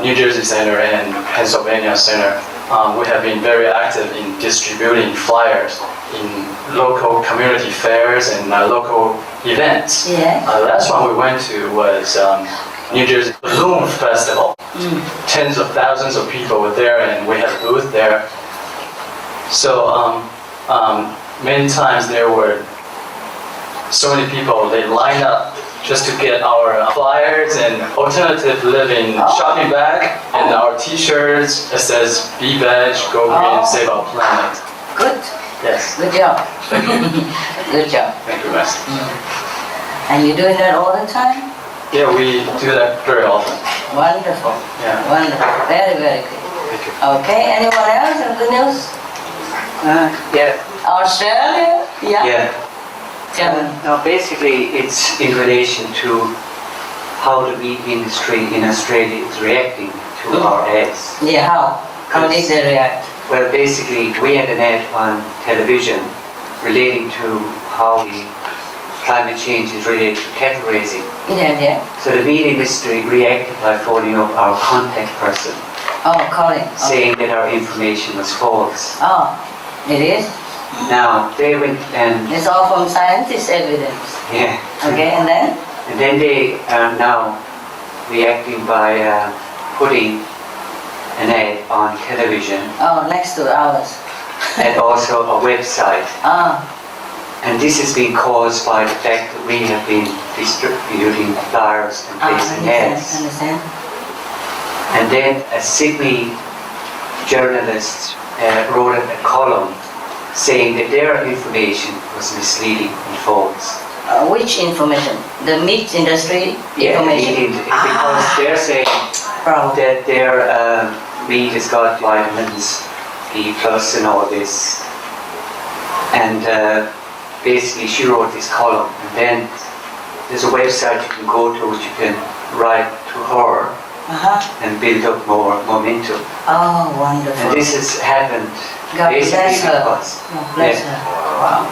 New Jersey Center and Pennsylvania Center, we have been very active in distributing flyers in local community fairs and local events. Yeah. The last one we went to was New Jersey Balloon Festival. Tens of thousands of people were there, and we had a booth there. So many times there were so many people, they lined up just to get our flyers and alternative living shopping bag and our t-shirts that says "Be Veg, Go Green, Save Our Planet." Good. Yes. Good job. Good job. Thank you, Master. And you're doing that all the time? Yeah, we do that very often. Wonderful. Yeah. Wonderful. Very, very good. Thank you. Okay, anyone else have good news? Yeah. Australia? Yeah. Yeah. Now, basically, it's in relation to how the meat industry in Australia is reacting to our ads. Yeah, how? How did they react? Well, basically, we had an ad on television relating to how the climate change is related to cattle raising. Yeah. So the meat industry reacted by phoning up our contact person, Oh, calling. Okay. saying that our information was false. Oh, it is? Now, they went and... It's all from scientist evidence. Yeah. Okay, and then? And then they are now reacting by putting an ad on television Oh, next to ours. and also a website. Ah, And this has been caused by the fact that we have been distributing flyers and placing ads. understand. And then a Sydney journalist wrote a column saying that their information was misleading and false. Which information? The meat industry Yeah, information? because they're saying Probably. that their meat has got vitamins, B plus and all this. And basically she wrote this column, and then there's a website you can go to which you can write to her and build up more momentum. Oh, wonderful. And this has happened God basically bless her. because God bless her. Wow.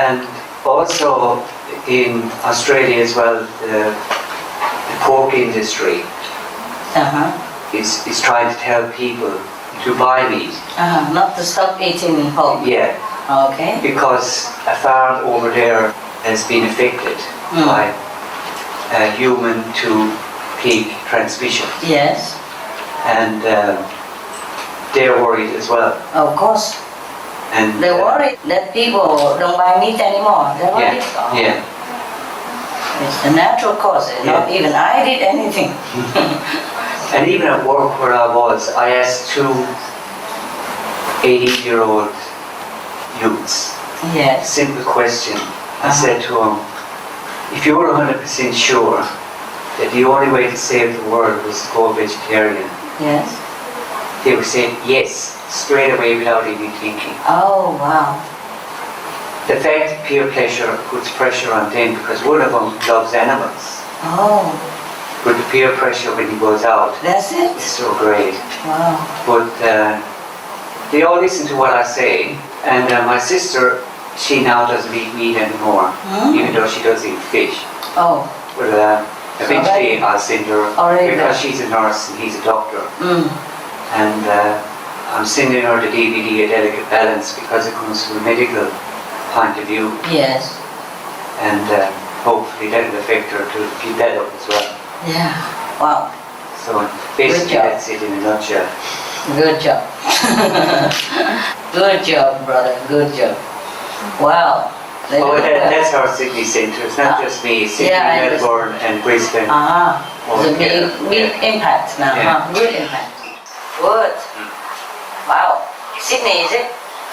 and also in Australia as well, the pork industry is trying to tell people to buy meat. Not to stop eating pork. Yeah, Okay. because a farm over there has been affected by human to pig transmission, Yes. and they're worried as well. Of course. And They're worried that people don't buy meat anymore. They're worried. Yeah. It's the natural cause. Not even I did anything. And even at work where I was, I asked two 80-year-old youths a Yes. simple question. I said to them, if you were 100% sure that the only way to save the world was to go vegetarian, Yes. they would say yes, straight away without even thinking. Oh, wow. The fact that peer pressure puts pressure on them because one of them loves animals. Oh, But the peer pressure when he goes out that's it? is so great. Wow. But they all listen to what I say, and my sister, she now doesn't eat meat anymore, even though she does eat fish. Oh. But eventually I'll send her, Already. because she's a nurse and he's a doctor, Mm. and I'm sending her the DVD, A Delicate Balance, because it comes from a medical point of view, Yes. and hopefully that will affect her to keep that up as well. Yeah. Wow. So basically job. that's it in a nutshell. Good job. Good job, brother. Good job. Wow. They Oh, do well. that's our Sydney centre. It's not just me. Sydney, Yeah, I Melbourne, and Brisbane. It's a big, big impact now. Yeah. Good impact. Good. Wow. Sydney, is it?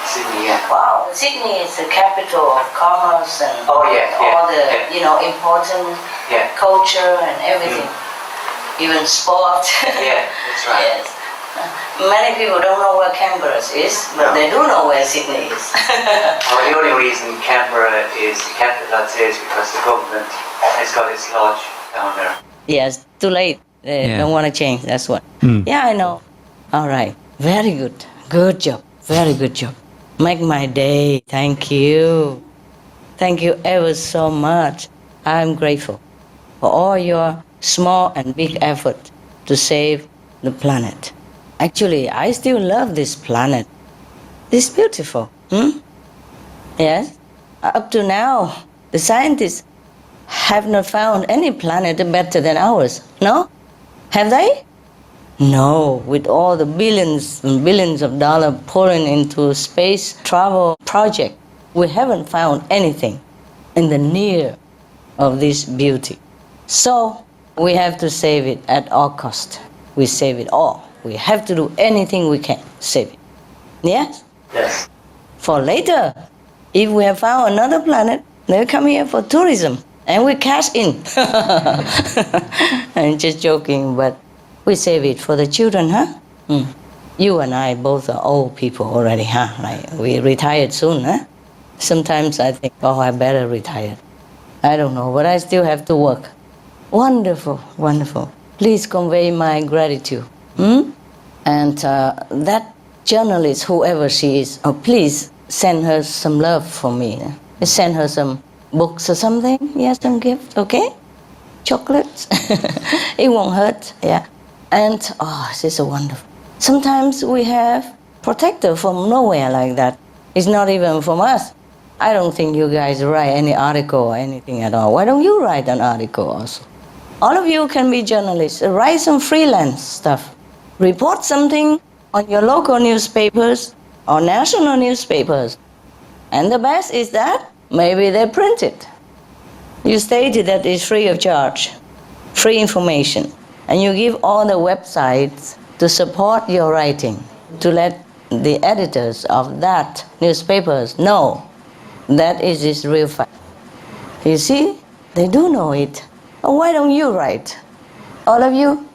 Sydney, yeah. Wow. Sydney is the capital of commerce and Oh, yeah, all the yeah. important Yeah. culture and everything. Even sport. Yeah, that's right. Yes. Many people don't know where Canberra is, but No. they do know where Sydney is. Well, the only reason Canberra is the capital, I'd say, is because the government has got its lodge down there. Yes, too late. They Yeah. don't want to change. That's what. Yeah, I know. All right. Very good. Good job. Very good job. Make my day. Thank you. Thank you ever so much. I'm grateful for all your small and big effort to save the planet. Actually, I still love this planet. It's beautiful. Yes? Up to now, the scientists have not found any planet better than ours. No? Have they? No. With all the billions and billions of dollars pouring into space travel project, we haven't found anything in the near of this beauty. So we have to save it at all cost. We save it all. We have to do anything we can save it. Yes? Yes. For later, if we have found another planet, they'll come here for tourism and we cash in. I'm just joking, but we save it for the children, huh? You and I both are old people already, huh? Like we retired soon, huh? Sometimes I think, oh, I better retire. I don't know, but I still have to work. Wonderful, wonderful. Please convey my gratitude. And that journalist, whoever she is, please send her some love for me. Send her some books or something. Yeah, some gift, okay? Chocolates. It won't hurt, yeah. And, oh, this is so wonderful. Sometimes we have protector from nowhere like that. It's not even from us. I don't think you guys write any article or anything at all. Why don't you write an article also? All of you can be journalists. Write some freelance stuff. Report something on your local newspapers or national newspapers. And the best is that maybe they print it. You stated that it's free of charge, free information. And you give all the websites to support your writing, to let the editors of that newspapers know that is its real fact. You see, they do know it. Why don't you write? All of you,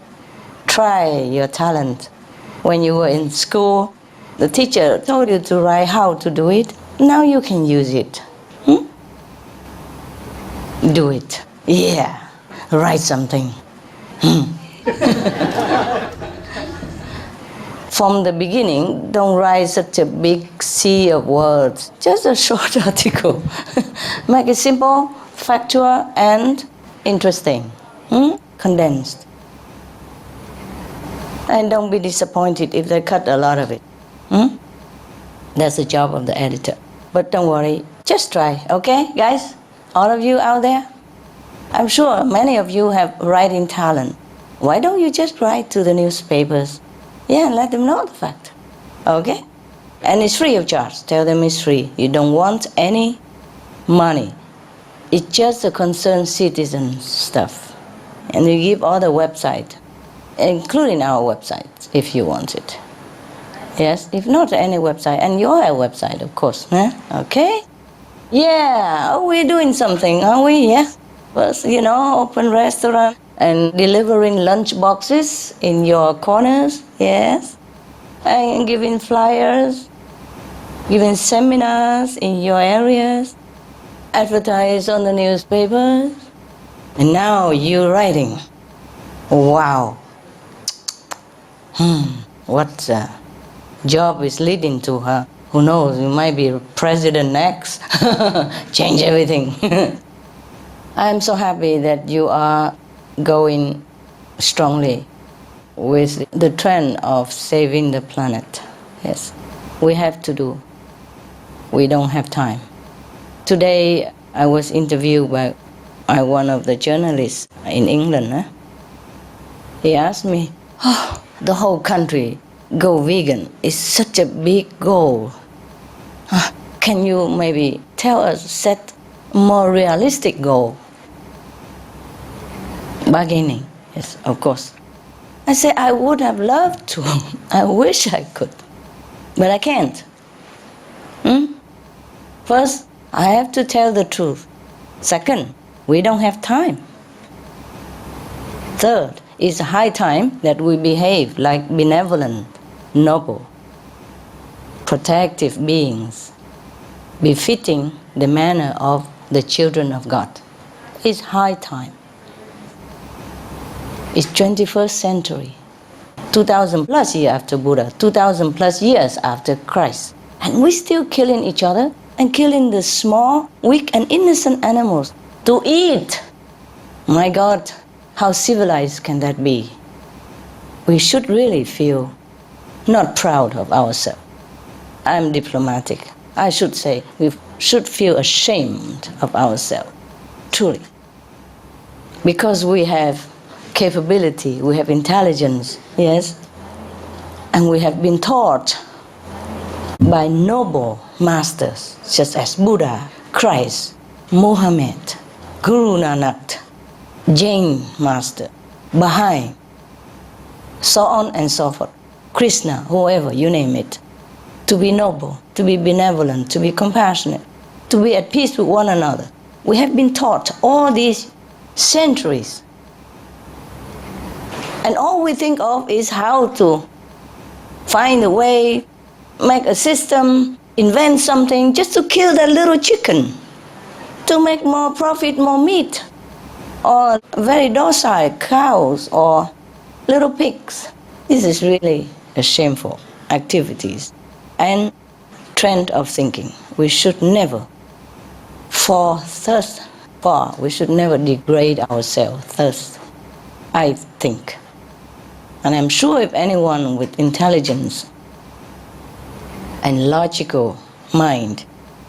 try your talent. When you were in school, the teacher told you to write how to do it. Now you can use it. Do it. Yeah, write something. From the beginning, don't write such a big sea of words. Just a short article. Make it simple, factual, and interesting. Condensed. And don't be disappointed if they cut a lot of it. That's the job of the editor. But don't worry, just try, okay, guys? All of you out there? I'm sure many of you have writing talent. Why don't you just write to the newspapers? Yeah, and let them know the fact. Okay? And it's free of charge. Tell them it's free. You don't want any money. It's just a concerned citizen stuff. And you give all the website, including our website, if you want it. Yes, if not any website, and your website, of course. Huh? Okay? Yeah, we're doing something, aren't we? Yeah. First, open restaurant and delivering lunch boxes in your corners. Yes. And giving flyers, giving seminars in your areas, advertise on the newspapers. And now you're writing. Wow. What job is leading to her? Who knows, you might be president next. Change everything. I'm so happy that you are going strongly with the trend of saving the planet. Yes, we have to do. We don't have time. Today, I was interviewed by one of the journalists in England. He asked me, the whole country go vegan is such a big goal. Can you maybe tell us, set a more realistic goal? Bargaining, yes, of course. I said, I would have loved to. I wish I could. But I can't. First, I have to tell the truth. Second, we don't have time. Third, it's high time that we behave like benevolent, noble, protective beings, befitting the manner of the children of God. It's high time. It's 21st century, 2,000 plus years after Buddha, 2,000 plus years after Christ. And we're still killing each other and killing the small, weak and innocent animals to eat. My God, how civilized can that be? we should really feel not proud of ourselves. I'm diplomatic. I should say we should feel ashamed of ourselves, truly. Because we have capability, we have intelligence, yes? And we have been taught by noble masters such as Buddha, Christ, Muhammad, Guru Nanak, Jain master, Baha'i, so on and so forth, Krishna, whoever, you name it, to be noble, to be benevolent, to be compassionate, to be at peace with one another. We have been taught all these centuries. And all we think of is how to find a way, make a system, invent something just to kill that little chicken, to make more profit, more meat, or very docile cows or little pigs. This is really a shameful activities and trend of thinking. We should never fall thus far. We should never degrade ourselves thus, I think. And I'm sure if anyone with intelligence and logical mind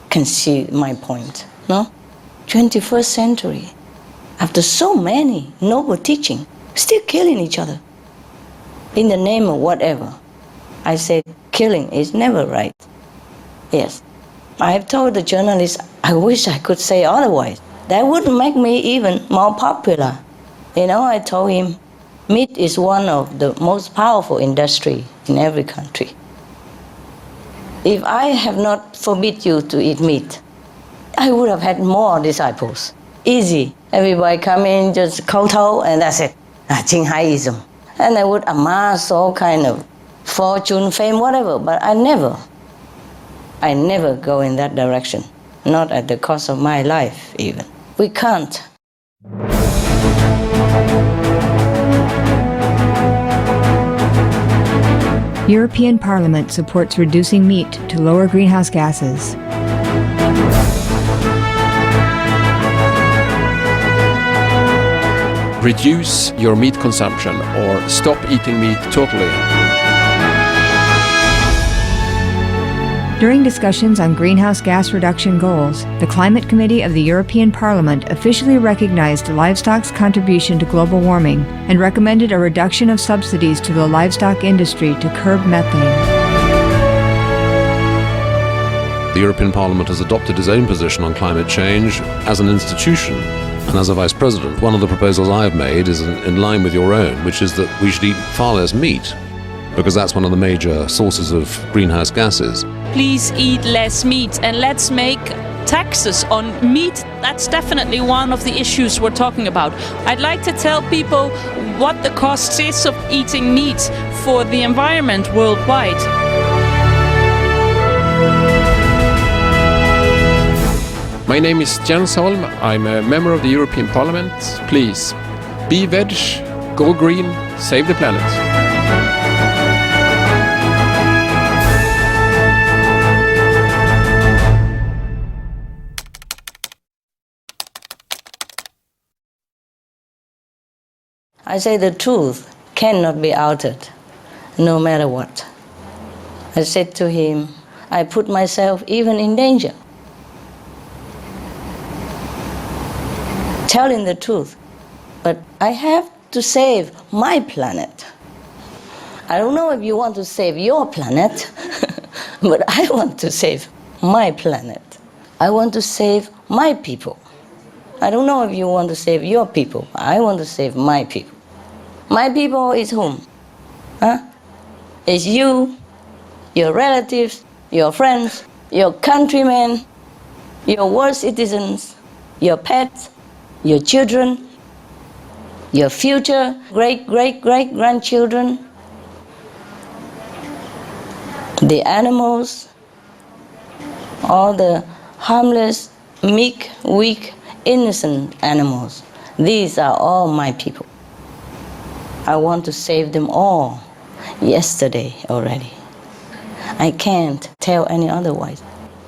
can see my point, no? 21st century, after so many noble teaching, still killing each other in the name of whatever. I said killing is never right. Yes. I have told the journalist, I wish I could say otherwise. That would make me even more popular. You know, I told him, meat is one of the most powerful industry in every country. If I have not forbid you to eat meat, I would have had more disciples. Easy. Everybody come in, just kowtow, and that's it. Qinghaiism. And I would amass all kind of fortune, fame, whatever. But I never go in that direction. Not at the cost of my life, even. We can't. European Parliament supports reducing meat to lower greenhouse gases. Reduce your meat consumption or stop eating meat totally. During discussions on greenhouse gas reduction goals, the Climate Committee of the European Parliament officially recognized livestock's contribution to global warming and recommended a reduction of subsidies to the livestock industry to curb methane. The European Parliament has adopted its own position on climate change as an institution. And as a Vice President, one of the proposals I have made is in line with your own, which is that we should eat far less meat, because that's one of the major sources of greenhouse gases. Please eat less meat and let's make taxes on meat. That's definitely one of the issues we're talking about. I'd like to tell people what the cost is of eating meat for the environment worldwide. My name is Jens Holm. I'm a member of the European Parliament. Please, be veg, go green, save the planet. I say the truth cannot be altered, no matter what. I said to him, I put myself even in danger. Telling the truth, but I have to save my planet. I don't know if you want to save your planet, but I want to save my planet. I want to save my people. I don't know if you want to save your people. I want to save my people. My people is whom? It's you, your relatives, your friends, your countrymen, your world citizens, your pets, your children, your future great-great-great-grandchildren, the animals, all the harmless, meek, weak, innocent animals. These are all my people. I want to save them all yesterday already. I can't tell any otherwise.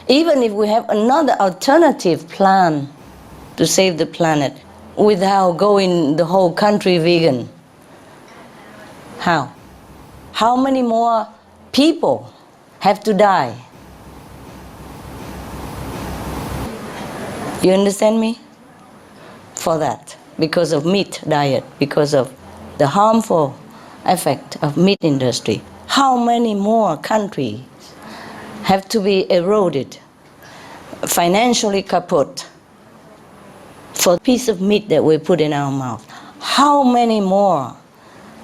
Even if we have another alternative plan to save the planet without going the whole country vegan. How? How many more people have to die? You understand me? For that, because of meat diet, because of the harmful effect of meat industry. How many more countries have to be eroded, financially kaput, for a piece of meat that we put in our mouth? How many more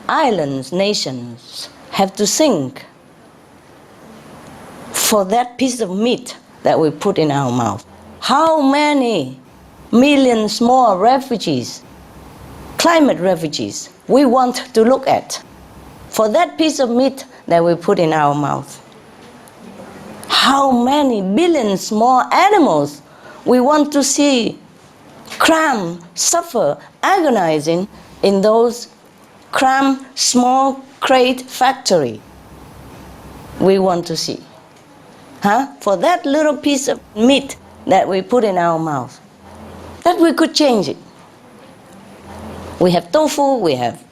islands, nations have to sink for that piece of meat that we put in our mouth? How many millions more refugees, climate refugees, we want to look at for that piece of meat that we put in our mouth? How many billions more animals we want to see cram, suffer, agonizing in those cram, small crate factory we want to see? For that little piece of meat that we put in our mouth, that we could change it. We have tofu, we have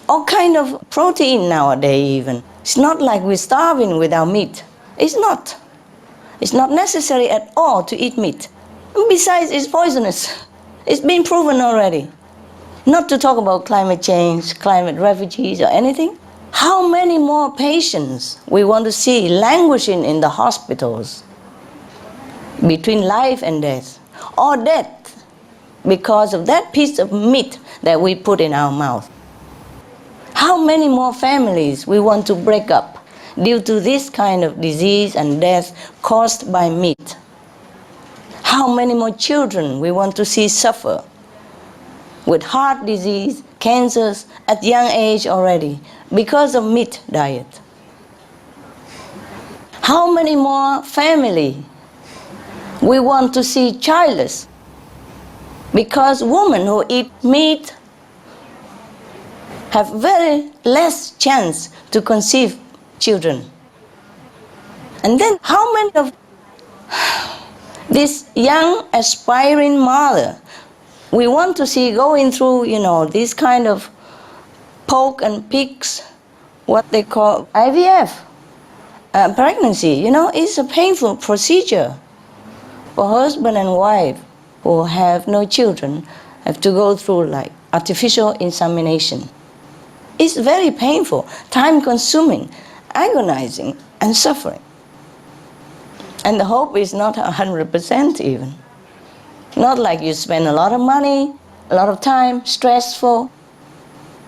all kind of protein nowadays even. It's not like we're starving without meat. It's not. It's not necessary at all to eat meat. And besides, it's poisonous. It's been proven already. Not to talk about climate change, climate refugees or anything. How many more patients we want to see languishing in the hospitals between life and death, or death because of that piece of meat that we put in our mouth? How many more families we want to break up due to this kind of disease and death caused by meat? How many more children we want to see suffer with heart disease, cancers at young age already because of meat diet? How many more family we want to see childless because women who eat meat have very less chance to conceive children? And then how many of this young aspiring mother we want to see going through, this kind of pork and pigs, what they call IVF, pregnancy, it's a painful procedure. For husband and wife who have no children have to go through like artificial insemination. It's very painful, time-consuming, agonizing, and suffering. And the hope is not 100% even. Not like you spend a lot of money, a lot of time, stressful,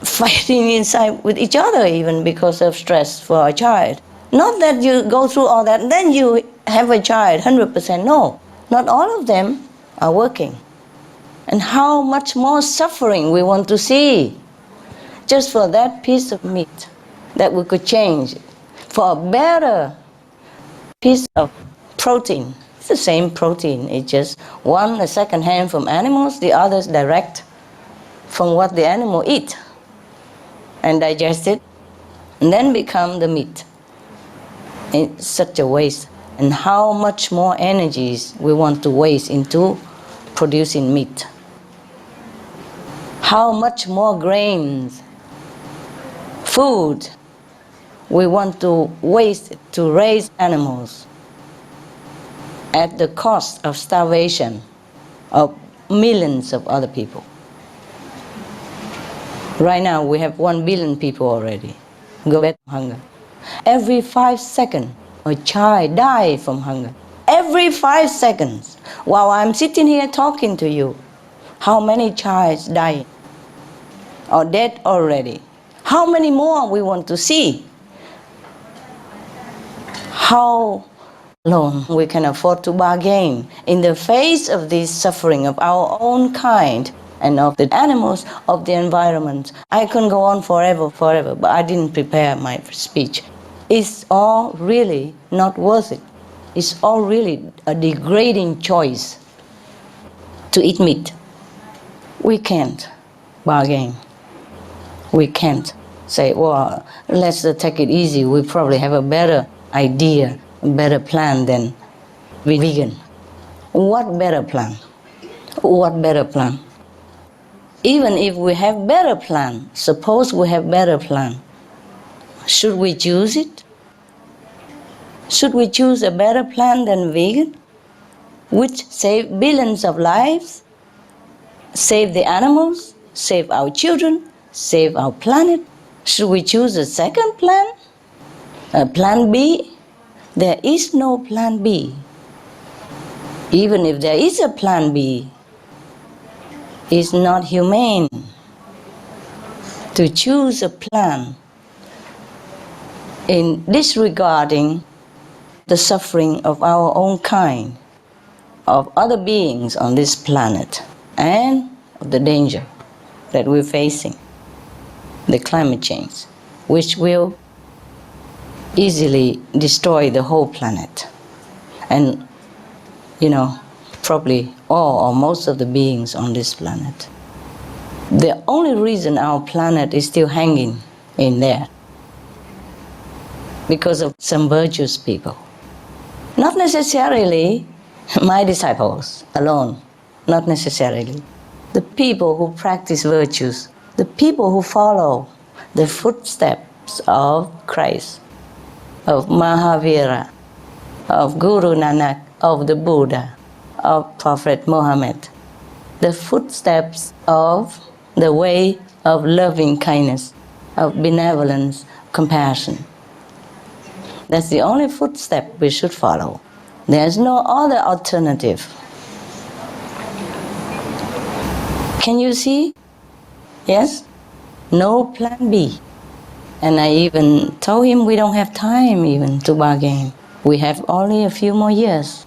fighting inside with each other even because of stress for a child. Not that you go through all that and then you have a child 100%, no. Not all of them are working. And how much more suffering we want to see just for that piece of meat that we could change for a better piece of protein. It's the same protein, it's just one a second hand from animals, the others direct from what the animal eat and digest it and then become the meat. It's such a waste. And how much more energies we want to waste into producing meat. How much more grains, food we want to waste to raise animals at the cost of starvation of millions of other people. Right now we have 1 billion people already go back to hunger. Every 5 seconds, a child dies from hunger. Every 5 seconds, while I'm sitting here talking to you, how many children die or dead already? How many more we want to see? How long we can afford to bargain in the face of this suffering of our own kind and of the animals, of the environment? I can go on forever, but I didn't prepare my speech. It's all really not worth it. It's all really a degrading choice to eat meat. We can't bargain. We can't say, well, let's take it easy. We probably have a better idea, a better plan than vegan. What better plan? What better plan? Even if we have better plan, suppose we have better plan, Should we choose it? Should we choose a better plan than vegan, which save billions of lives, save the animals, save our children, save our planet? Should we choose a second plan? A plan B? There is no plan B. Even if there is a plan B, it's not humane to choose a plan in disregarding the suffering of our own kind, of other beings on this planet, and of the danger that we're facing, the climate change, which will easily destroy the whole planet. And, probably all or most of the beings on this planet. The only reason our planet is still hanging in there because of some virtuous people. Not necessarily my disciples alone, not necessarily. The people who practice virtues, the people who follow the footsteps of Christ, of Mahavira, of Guru Nanak, of the Buddha, of Prophet Muhammad, the footsteps of the way of loving kindness, of benevolence, compassion. That's the only footstep we should follow. There's no other alternative. Can you see? Yes? No plan B. And I even told him we don't have time even to bargain. We have only a few more years.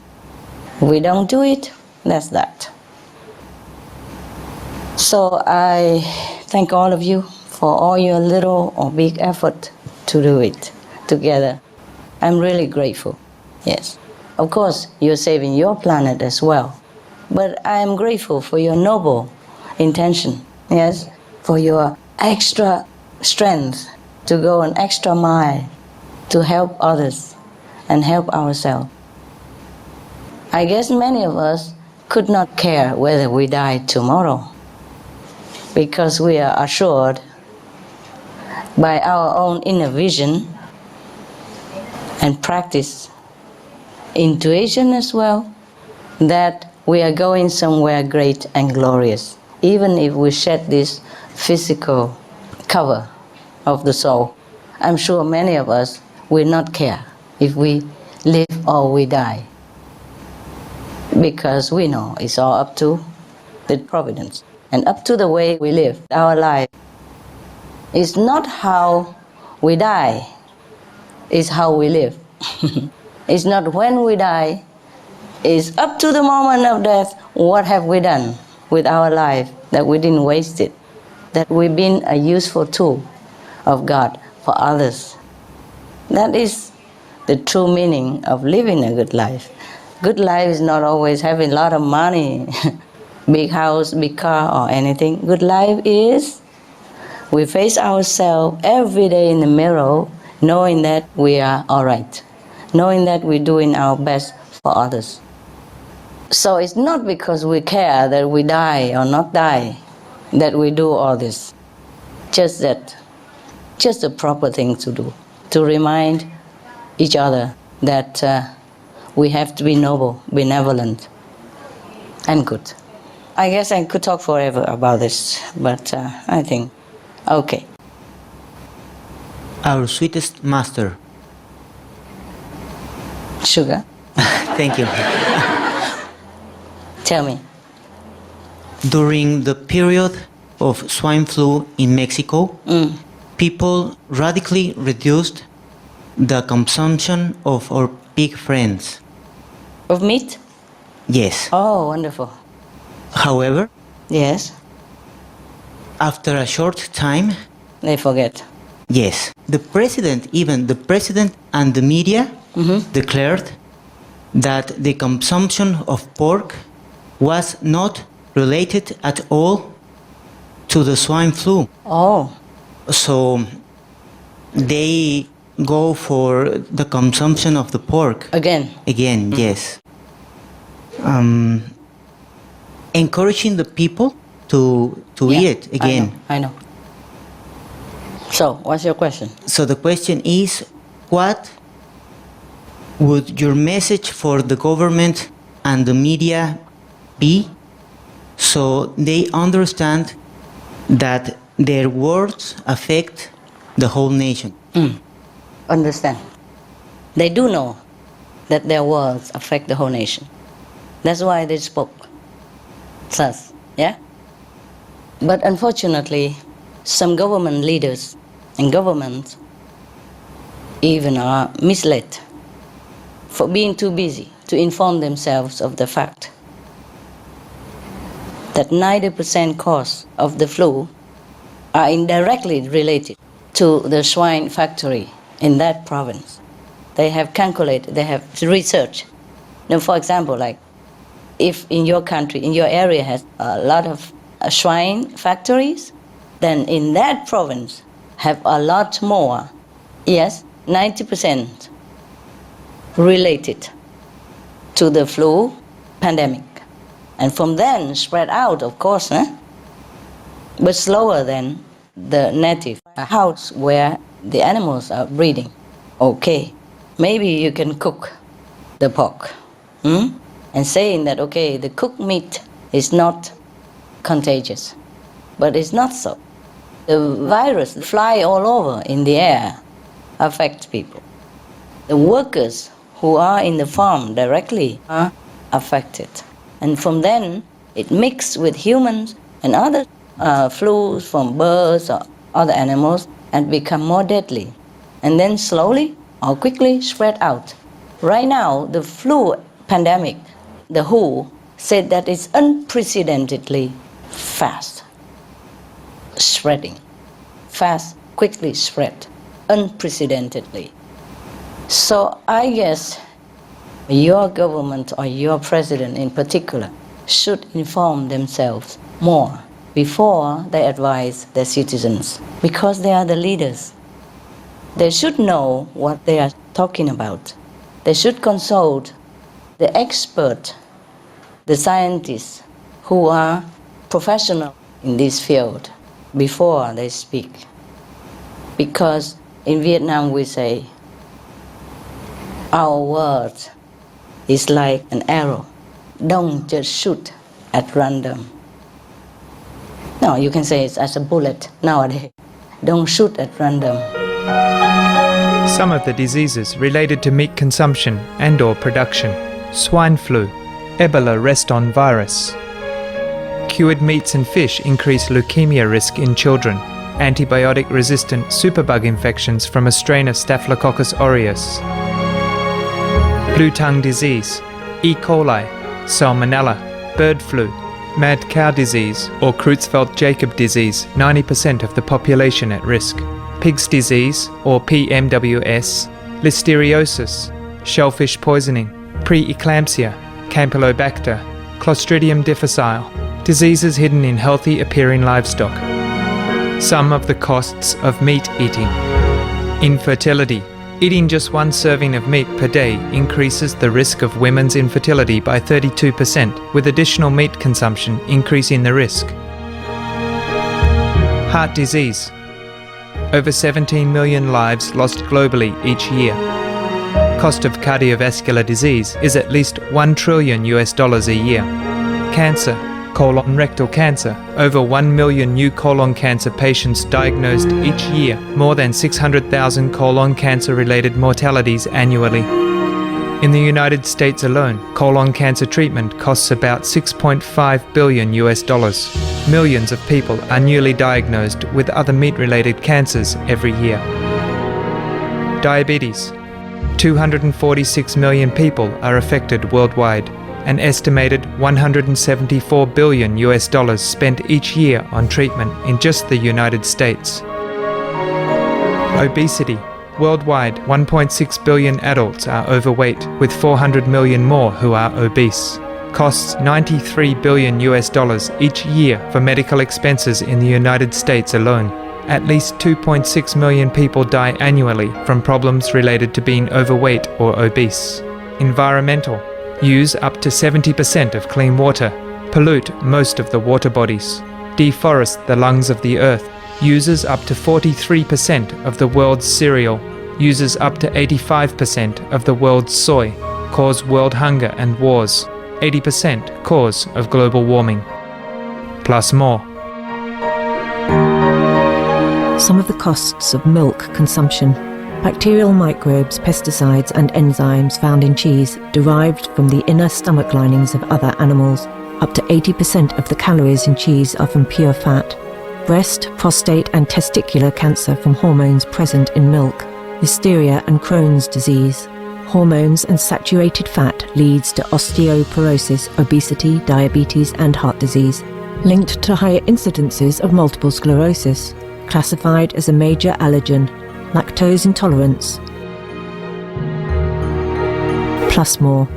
We don't do it, that's that. So I thank all of you for all your little or big effort to do it together. I'm really grateful, yes. Of course, you're saving your planet as well. But I am grateful for your noble intention, yes, for your extra strength to go an extra mile to help others and help ourselves. I guess many of us could not care whether we die tomorrow because we are assured by our own inner vision and practice, intuition as well, that we are going somewhere great and glorious, even if we shed this physical cover of the soul. I'm sure many of us will not care if we live or we die, because we know it's all up to the providence and up to the way we live our life. It's not how we die, it's how we live. It's not when we die, it's up to the moment of death. What have we done with our life that we didn't waste it, that we've been a useful tool of God for others? That is the true meaning of living a good life. Good life is not always having a lot of money, big house, big car, or anything. Good life is we face ourselves every day in the mirror, knowing that we are all right, knowing that we're doing our best for others. So it's not because we care that we die or not die that we do all this. Just the proper thing to do, to remind each other that we have to be noble, benevolent, and good. I guess I could talk forever about this, but I think, okay. Our sweetest master. Sugar, Thank you. tell me. During the period of swine flu in Mexico, people radically reduced the consumption of our pig friends. Of meat? Yes. Oh, wonderful. However, Yes, after a short time, they forget. yes, the president and the media declared that the consumption of pork was not related at all to the swine flu. Oh, So they go for the consumption of the pork again. again. Yes. Encouraging the people to Yeah, eat it again. I know. So, what's your question? So the question is, what would your message for the government and the media be so they understand that their words affect the whole nation? Understand. They do know that their words affect the whole nation. That's why they spoke thus, yeah? But unfortunately, some government leaders and governments even are misled for being too busy to inform themselves of the fact that 90% cause of the flu are indirectly related to the swine factory in that province. They have calculated, they have researched. Now, for example, like if in your country, in your area has a lot of swine factories, then in that province have a lot more, yes, 90% related to the flu pandemic. And from then spread out, of course, but slower than the native house where the animals are breeding. Okay, maybe you can cook the pork and saying that, okay, the cooked meat is not contagious, but it's not so. The virus fly all over in the air, affects people. The workers who are in the farm directly are affected. And from then, it mixed with humans and other flus from birds or other animals and become more deadly. And then slowly or quickly spread out. Right now, the flu pandemic, the WHO said that it's unprecedentedly fast spreading. Fast, quickly spread, unprecedentedly. So I guess your government or your president in particular should inform themselves more before they advise their citizens, because they are the leaders. They should know what they are talking about. They should consult the expert, the scientists who are professional in this field before they speak. Because in Vietnam we say, our word is like an arrow. Don't just shoot at random. No, you can say it's as a bullet nowadays. Don't shoot at random. Some of the diseases related to meat consumption and/or production: swine flu, Ebola reston virus. Cured meats and fish increase leukemia risk in children. Antibiotic-resistant superbug infections from a strain of Staphylococcus aureus. Blue tongue disease, E. coli, salmonella, bird flu, mad cow disease or Creutzfeldt-Jakob disease, 90% of the population at risk. Pig's disease or PMWS, listeriosis, shellfish poisoning, preeclampsia, Campylobacter, Clostridium difficile, diseases hidden in healthy appearing livestock. Some of the costs of meat eating. Infertility. Eating just one serving of meat per day increases the risk of women's infertility by 32%, with additional meat consumption increasing the risk. Heart disease. Over 17 million lives lost globally each year. Cost of cardiovascular disease is at least $1 trillion a year. Cancer. Colon rectal cancer. Over 1 million new colon cancer patients diagnosed each year, more than 600,000 colon cancer-related mortalities annually. In the United States alone, colon cancer treatment costs about $6.5 billion. Millions of people are newly diagnosed with other meat-related cancers every year. Diabetes. 246 million people are affected worldwide. An estimated $174 billion spent each year on treatment in just the United States. Obesity. Worldwide, 1.6 billion adults are overweight, with 400 million more who are obese. Costs $93 billion each year for medical expenses in the United States alone. At least 2.6 million people die annually from problems related to being overweight or obese. Environmental. Use up to 70% of clean water. Pollute most of the water bodies. Deforest the lungs of the earth. uses up to 43% of the world's cereal, uses up to 85% of the world's soy, cause world hunger and wars, 80% cause of global warming. Plus more. Some of the costs of milk consumption. Bacterial microbes, pesticides and enzymes found in cheese derived from the inner stomach linings of other animals. Up to 80% of the calories in cheese are from pure fat. Breast, prostate and testicular cancer from hormones present in milk. Listeria and Crohn's disease. Hormones and saturated fat leads to osteoporosis, obesity, diabetes and heart disease. Linked to higher incidences of multiple sclerosis. Classified as a major allergen. Lactose intolerance. Plus more.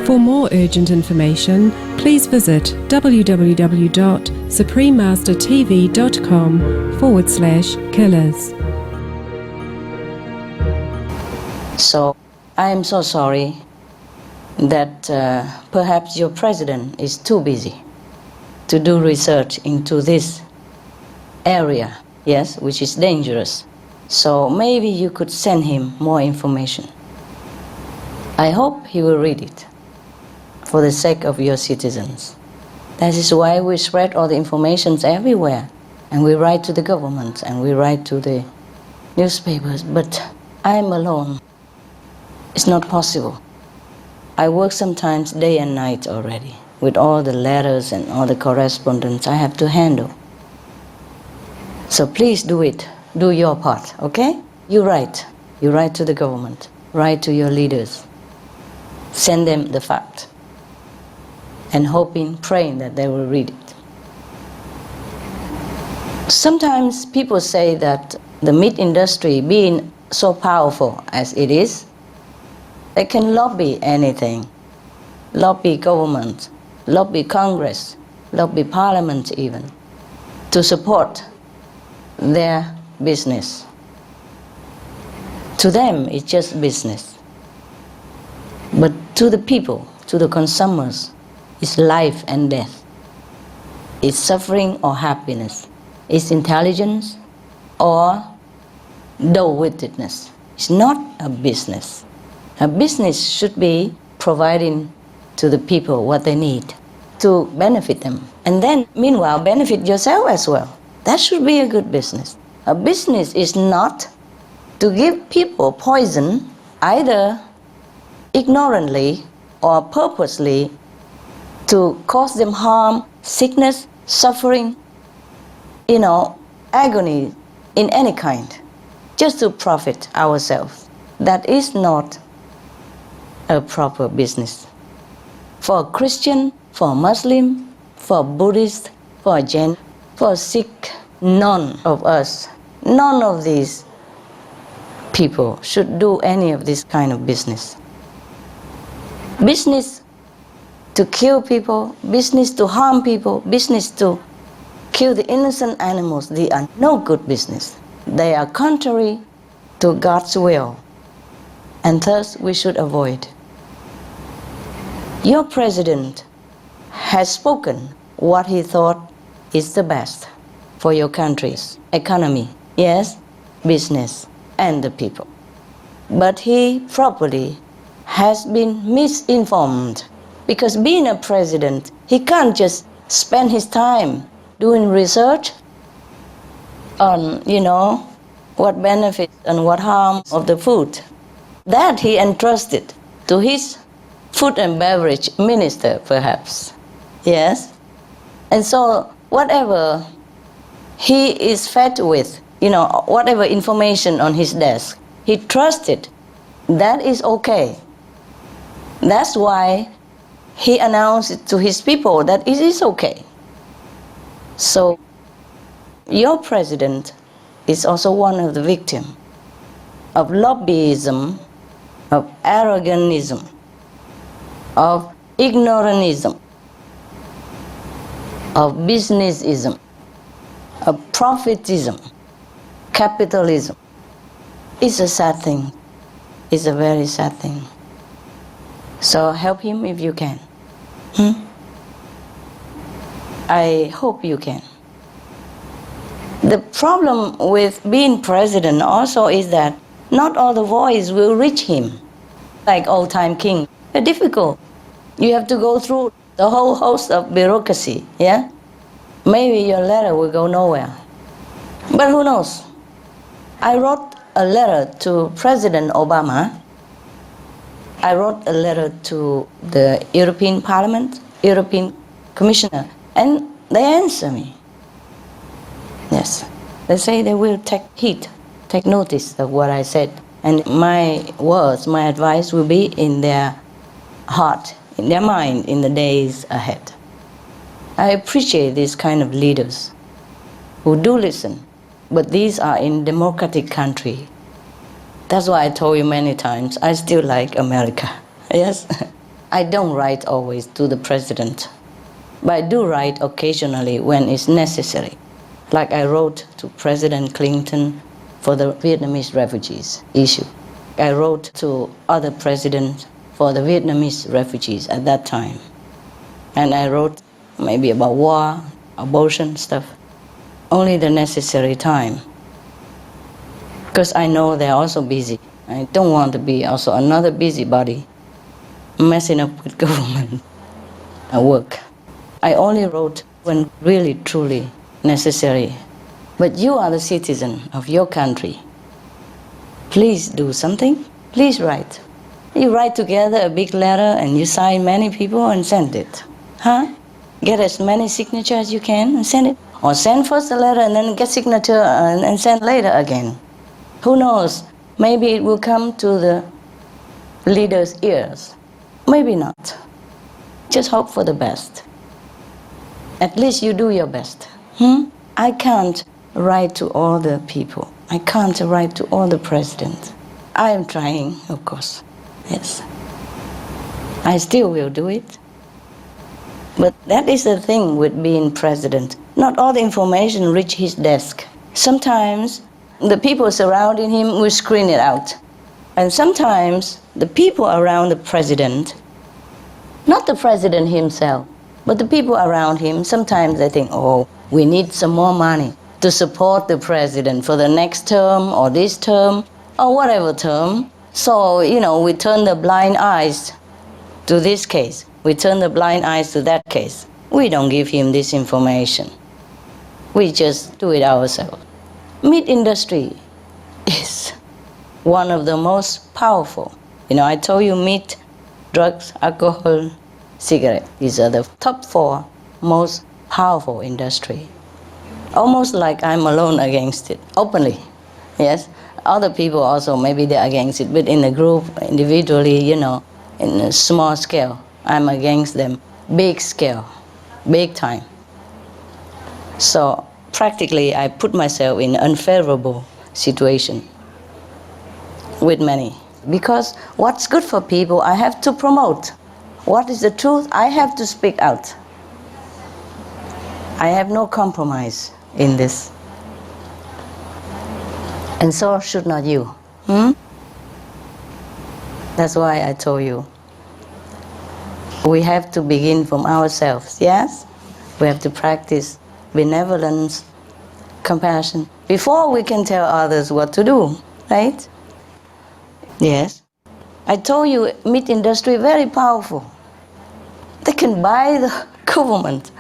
For more urgent information, please visit www.suprememastertv.com/killers. So I am so sorry that perhaps your president is too busy to do research into this area, yes, which is dangerous. So maybe you could send him more information. I hope he will read it for the sake of your citizens. That is why we spread all the information everywhere, and we write to the government and we write to the newspapers, but I am alone. It's not possible. I work sometimes day and night already with all the letters and all the correspondence I have to handle. So please do it. Do your part, okay? You write. You write to the government. Write to your leaders. Send them the fact. And hoping, praying that they will read it. Sometimes people say that the meat industry, being so powerful as it is, they can lobby anything. Lobby government, lobby Congress, lobby Parliament even, to support their business. To them, it's just business. But to the people, to the consumers, it's life and death. It's suffering or happiness. It's intelligence or dull-wittedness. It's not a business. A business should be providing to the people what they need to benefit them. And then, meanwhile, benefit yourself as well. That should be a good business. A business is not to give people poison either ignorantly or purposely to cause them harm, sickness, suffering, agony in any kind, just to profit ourselves. That is not a proper business. For a Christian, for a Muslim, for a Buddhist, for a Jain, for a Sikh, none of us, none of these people should do any of this kind of business. Business to kill people, business to harm people, business to kill the innocent animals, they are no good business. They are contrary to God's will, and thus we should avoid. Your president has spoken what he thought is the best for your country's economy, yes, business, and the people. But he probably has been misinformed, because being a president, he can't just spend his time doing research on, what benefits and what harm of the food. That he entrusted to his food and beverage minister, perhaps. Yes? And so whatever he is fed with, whatever information on his desk, he trusted that is okay. That's why he announced it to his people that it is okay. So your president is also one of the victims of lobbyism, of arrogantism, of ignorantism, of businessism, of profitism, capitalism. It's a sad thing. It's a very sad thing. So help him if you can. I hope you can. The problem with being president also is that not all the voice will reach him, like old-time king. It's difficult. You have to go through the whole host of bureaucracy, yeah? Maybe your letter will go nowhere. But who knows? I wrote a letter to President Obama. I wrote a letter to the European Parliament, European Commissioner, and they answer me. Yes. They say they will take heed, take notice of what I said. And my words, my advice will be in their heart, in their mind, in the days ahead. I appreciate these kind of leaders who do listen, but these are in democratic country. That's why I told you many times, I still like America. Yes? I don't write always to the president, but I do write occasionally when it's necessary. Like I wrote to President Clinton for the Vietnamese refugees issue. I wrote to other presidents for the Vietnamese refugees at that time. And I wrote maybe about war, abortion stuff. Only the necessary time. Because I know they're also busy. I don't want to be also another busybody messing up with government work. I only wrote when really, truly necessary. But you are the citizen of your country. Please do something. Please write. You write together a big letter and you sign many people and send it. Huh? Get as many signatures as you can and send it. Or send first a letter and then get signature and send later again. Who knows? Maybe it will come to the leader's ears. Maybe not. Just hope for the best. At least you do your best. I can't write to all the people. I can't write to all the presidents. I am trying, of course. Yes. I still will do it. But that is the thing with being president. Not all the information reach his desk. Sometimes the people surrounding him will screen it out. And sometimes the people around the president, not the president himself, but the people around him, sometimes they think, oh, we need some more money to support the president for the next term or this term or whatever term. So, we turn the blind eyes to this case. We turn the blind eyes to that case. We don't give him this information. We just do it ourselves. Meat industry is one of the most powerful. I told you meat, drugs, alcohol, cigarette. These are the top 4 most powerful industry. Almost like I'm alone against it, openly. Yes, other people also, maybe they're against it, but in a group, individually, in a small scale, I'm against them. Big scale, big time. So practically, I put myself in an unfavorable situation with many. Because what's good for people, I have to promote. What is the truth, I have to speak out. I have no compromise in this. And so should not you. That's why I told you. We have to begin from ourselves, yes? We have to practice benevolence, compassion, before we can tell others what to do, right? Yes. I told you, meat industry very powerful. They can buy the government,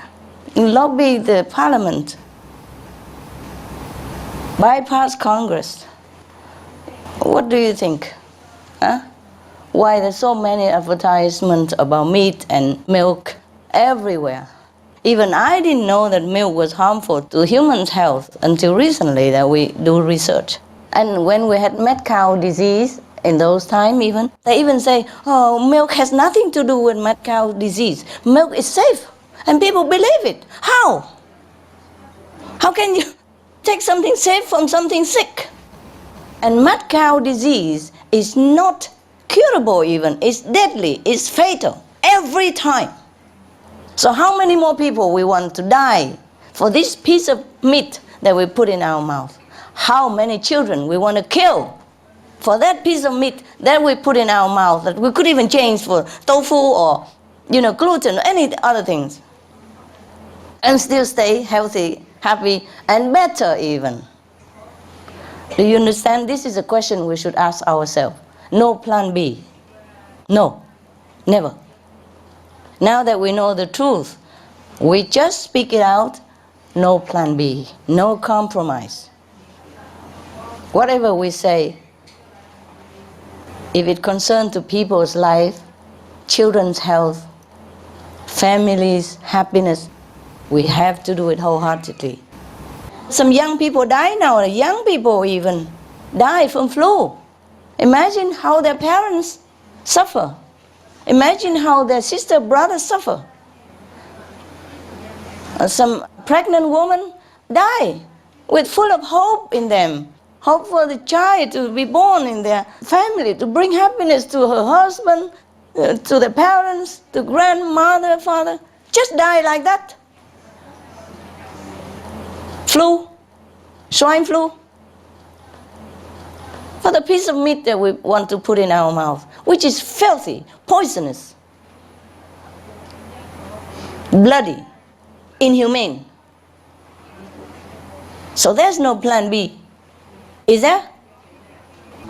lobby the parliament, bypass Congress. What do you think? Why there's so many advertisements about meat and milk everywhere? Even I didn't know that milk was harmful to human health until recently that we do research. And when we had mad cow disease, in those times even, they even say, oh, milk has nothing to do with mad cow disease. Milk is safe. And people believe it. How? How can you take something safe from something sick? And mad cow disease is not curable even. It's deadly. It's fatal. Every time. So how many more people we want to die for this piece of meat that we put in our mouth? How many children we want to kill for that piece of meat that we put in our mouth that we could even change for tofu or gluten or any other things and still stay healthy happy, and better even. Do you understand? This is a question we should ask ourselves. No plan B. No, never. Now that we know the truth, we just speak it out. No plan B, no compromise. Whatever we say, if it concerns to people's life, children's health, families' happiness, we have to do it wholeheartedly. Some young people die now, young people even die from flu. Imagine how their parents suffer. Imagine how their sister, brothers suffer. Some pregnant women die with full of hope in them. Hope for the child to be born in their family, to bring happiness to her husband, to the parents, to grandmother, father. Just die like that. Flu, swine flu. For the piece of meat that we want to put in our mouth, which is filthy, poisonous, bloody, inhumane. So there's no plan B. Is there?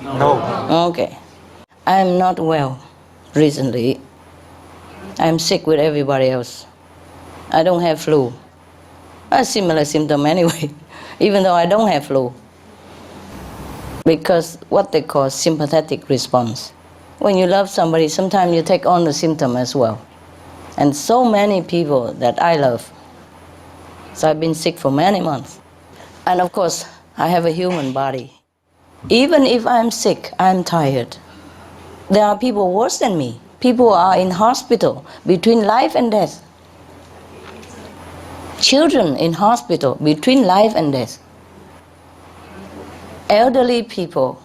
No. Okay. I'm not well recently. I'm sick with everybody else. I don't have flu. A similar symptom anyway, even though I don't have flu. Because what they call sympathetic response. When you love somebody, sometimes you take on the symptom as well. And so many people that I love. So I've been sick for many months. And of course, I have a human body. Even if I'm sick, I'm tired. There are people worse than me. People are in hospital between life and death. Children in hospital between life and death. Elderly people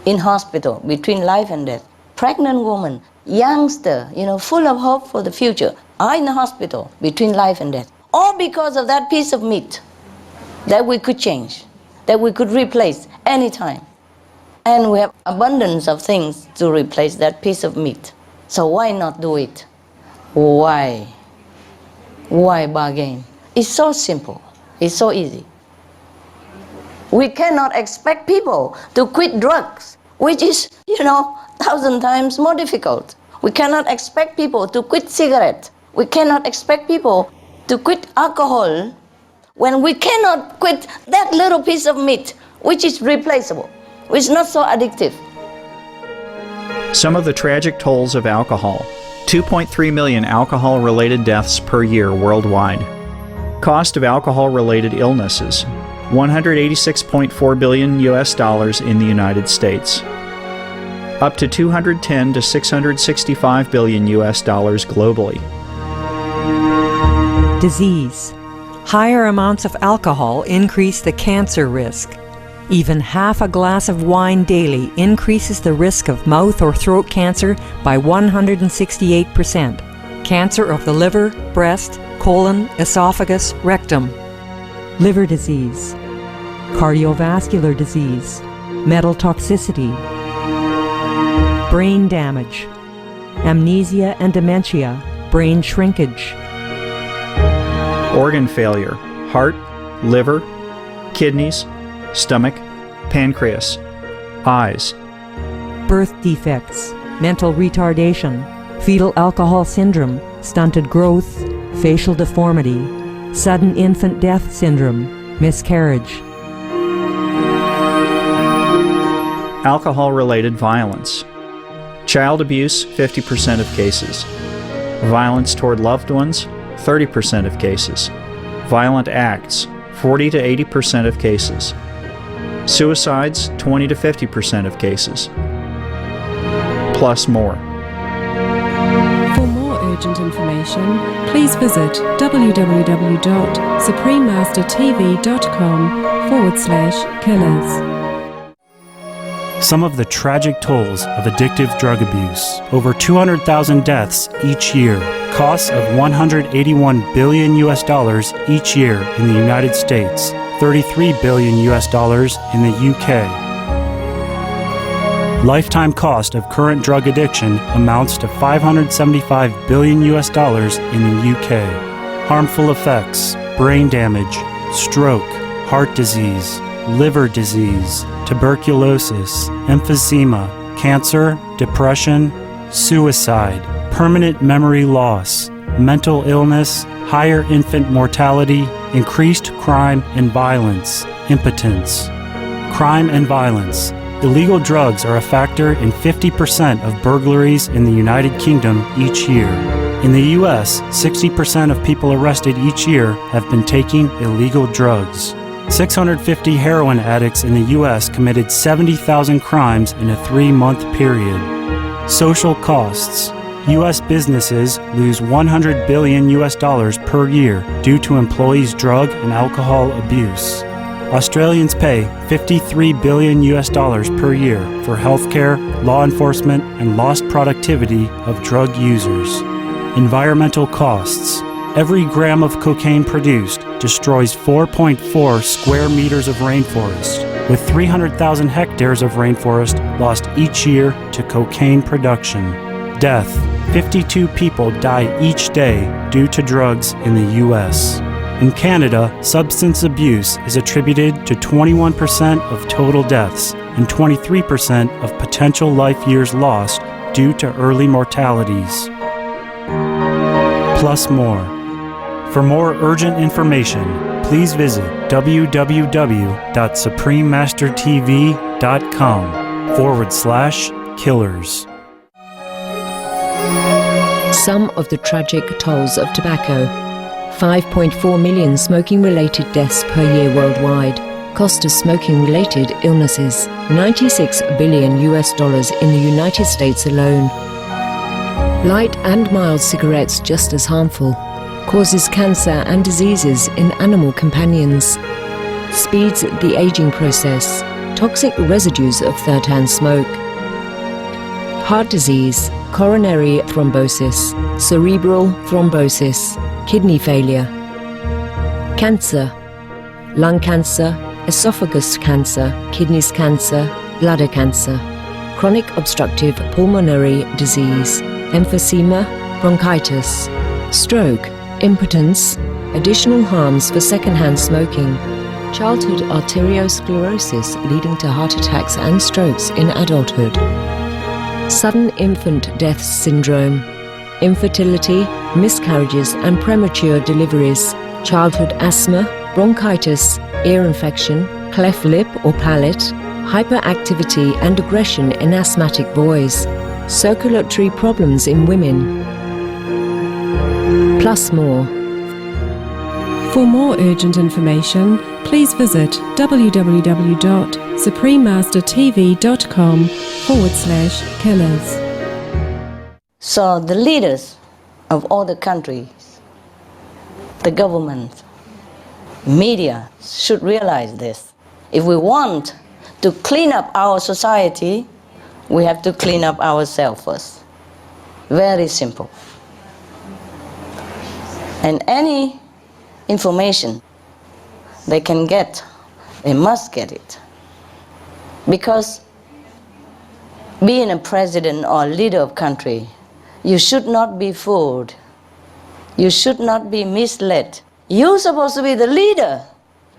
in hospital between life and death. Pregnant woman, youngster, full of hope for the future, are in the hospital between life and death. All because of that piece of meat that we could change, that we could replace anytime. And we have abundance of things to replace that piece of meat. So why not do it? Why? Why bargain? It's so simple. It's so easy. We cannot expect people to quit drugs, which is, 1,000 times more difficult. We cannot expect people to quit cigarettes. We cannot expect people to quit alcohol when we cannot quit that little piece of meat, which is replaceable, which is not so addictive. Some of the tragic tolls of alcohol. 2.3 million alcohol-related deaths per year worldwide. Cost of alcohol-related illnesses. $186.4 billion in the United States. Up to $210 to $665 billion globally. Disease. Higher amounts of alcohol increase the cancer risk. Even half a glass of wine daily increases the risk of mouth or throat cancer by 168%. Cancer of the liver, breast, colon, esophagus, rectum. Liver disease. Cardiovascular disease. Metal toxicity. Brain damage. Amnesia and dementia. Brain shrinkage. Organ failure. Heart, liver, kidneys, stomach, pancreas, eyes. Birth defects, mental retardation, fetal alcohol syndrome, stunted growth, facial deformity, sudden infant death syndrome, miscarriage. Alcohol-related violence. Child abuse, 50% of cases. Violence toward loved ones, 30% of cases. Violent acts, 40 to 80% of cases. Suicides, 20 to 50% of cases. Plus more. For more urgent information, please visit www.suprememastertv.com/killers. Some of the tragic tolls of addictive drug abuse. Over 200,000 deaths each year. Costs of $181 billion each year in the United States. $33 billion in the UK. Lifetime cost of current drug addiction amounts to $575 billion in the UK. Harmful effects, brain damage, stroke, heart disease, liver disease, tuberculosis, emphysema, cancer, depression, suicide, permanent memory loss, mental illness, higher infant mortality, increased crime and violence, impotence. Crime and violence. Illegal drugs are a factor in 50% of burglaries in the United Kingdom each year. In the US, 60% of people arrested each year have been taking illegal drugs. 650 heroin addicts in the US committed 70,000 crimes in a 3-month period. Social costs. US businesses lose $100 billion per year due to employees' drug and alcohol abuse. Australians pay $53 billion per year for healthcare, law enforcement, and lost productivity of drug users. Environmental costs. Every gram of cocaine produced destroys 4.4 square meters of rainforest, with 300,000 hectares of rainforest lost each year to cocaine production. Death. 52 people die each day due to drugs in the U.S. In Canada, substance abuse is attributed to 21% of total deaths and 23% of potential life years lost due to early mortalities. Plus more. For more urgent information, please visit www.suprememastertv.com/killers. Some of the tragic tolls of tobacco. 5.4 million smoking-related deaths per year worldwide. Cost of smoking-related illnesses. $96 billion in the United States alone. Light and mild cigarettes just as harmful. Causes cancer and diseases in animal companions. Speeds the aging process. Toxic residues of third-hand smoke. Heart disease, coronary thrombosis, cerebral thrombosis, kidney failure. Cancer, lung cancer, esophagus cancer, kidneys cancer, bladder cancer. Chronic obstructive pulmonary disease, emphysema, bronchitis. Stroke, impotence, additional harms for secondhand smoking. Childhood arteriosclerosis leading to heart attacks and strokes in adulthood. Sudden infant death syndrome, infertility, miscarriages and premature deliveries, childhood asthma, bronchitis, ear infection, cleft lip or palate, hyperactivity and aggression in asthmatic boys, circulatory problems in women. Plus more. For more urgent information, please visit www.suprememastertv.com/killers. So the leaders of all the countries, the government, media should realize this. If we want to clean up our society, we have to clean up ourselves first. Very simple. And any information they can get, they must get it. Because being a president or leader of country, you should not be fooled. You should not be misled. You're supposed to be the leader.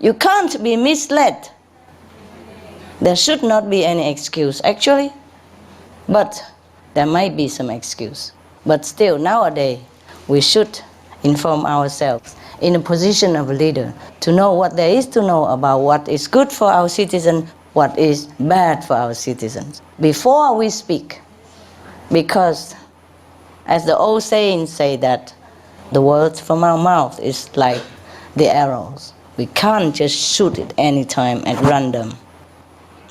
You can't be misled. There should not be any excuse, actually. But there might be some excuse. But still, nowadays, we should inform ourselves in a position of a leader to know what there is to know about what is good for our citizens, what is bad for our citizens, before we speak. Because, as the old sayings say, that the words from our mouth is like the arrows. We can't just shoot it any time at random.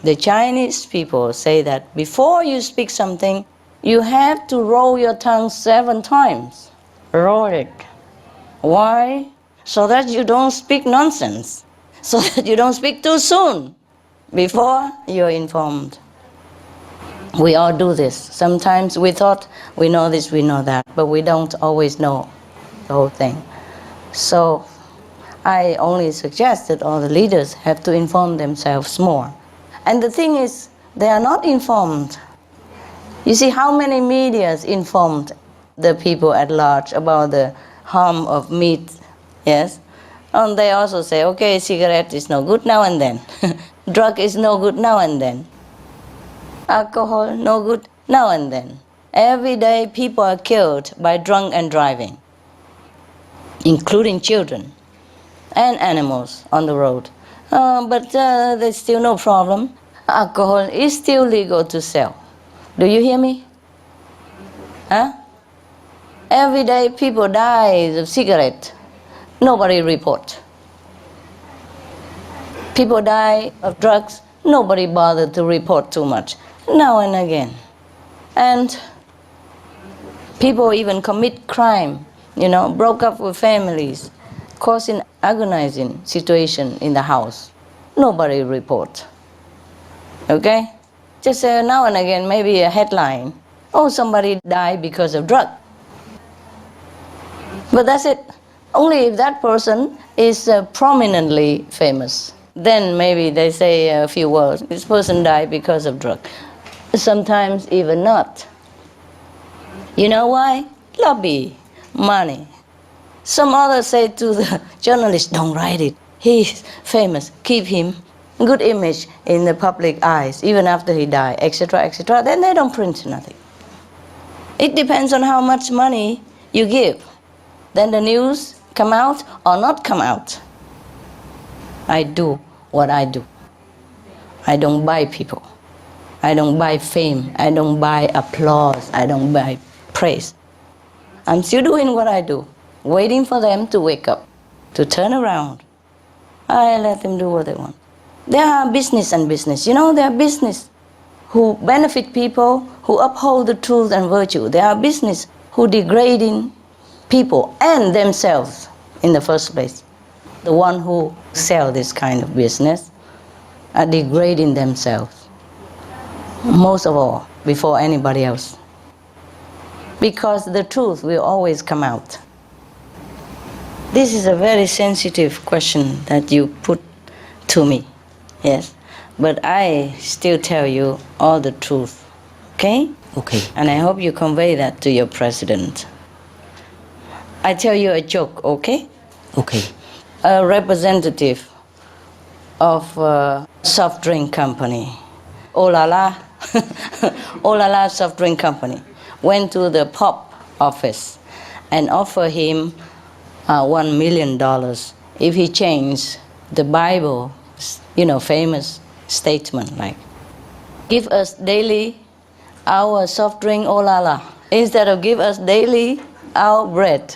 The Chinese people say that before you speak something, you have to roll your tongue 7 times. Roll it. Why? So that you don't speak nonsense. So that you don't speak too soon before you're informed. We all do this. Sometimes we thought we know this, we know that, but we don't always know the whole thing. So I only suggest that all the leaders have to inform themselves more. And the thing is, they are not informed. You see how many medias informed the people at large about the harm of meat, yes? And they also say, okay, cigarette is no good now and then. Drug is no good now and then. Alcohol, no good now and then. Every day people are killed by drunk and driving, including children and animals on the road. But there's still no problem. Alcohol is still legal to sell. Do you hear me? Huh? Every day people die of cigarette. Nobody report. People die of drugs. Nobody bothered to report too much. Now and again. And people even commit crime, broke up with families, causing agonizing situation in the house. Nobody report. Okay? Just now and again, maybe a headline. Oh, somebody died because of drug. But that's it. Only if that person is prominently famous. Then maybe they say a few words. This person died because of drug. Sometimes even not. You know why? Lobby, money. Some others say to the journalist, don't write it. He's famous. Keep him. Good image in the public eyes, even after he died, etc., etc. Then they don't print nothing. It depends on how much money you give. Then the news come out or not come out. I do what I do. I don't buy people. I don't buy fame. I don't buy applause. I don't buy praise. I'm still doing what I do, waiting for them to wake up, to turn around. I let them do what they want. There are business and business. There are business who benefit people, who uphold the truth and virtue. There are business who degrading people and themselves in the first place. The one who sell this kind of business are degrading themselves, most of all, before anybody else. Because the truth will always come out. This is a very sensitive question that you put to me, yes? But I still tell you all the truth, okay? Okay. And I hope you convey that to your president. I tell you a joke, okay? Okay. A representative of a soft drink company, Olala, Olala soft drink company, went to the Pope office and offered him $1 million if he changed the Bible, famous statement like, give us daily our soft drink Olala instead of give us daily our bread.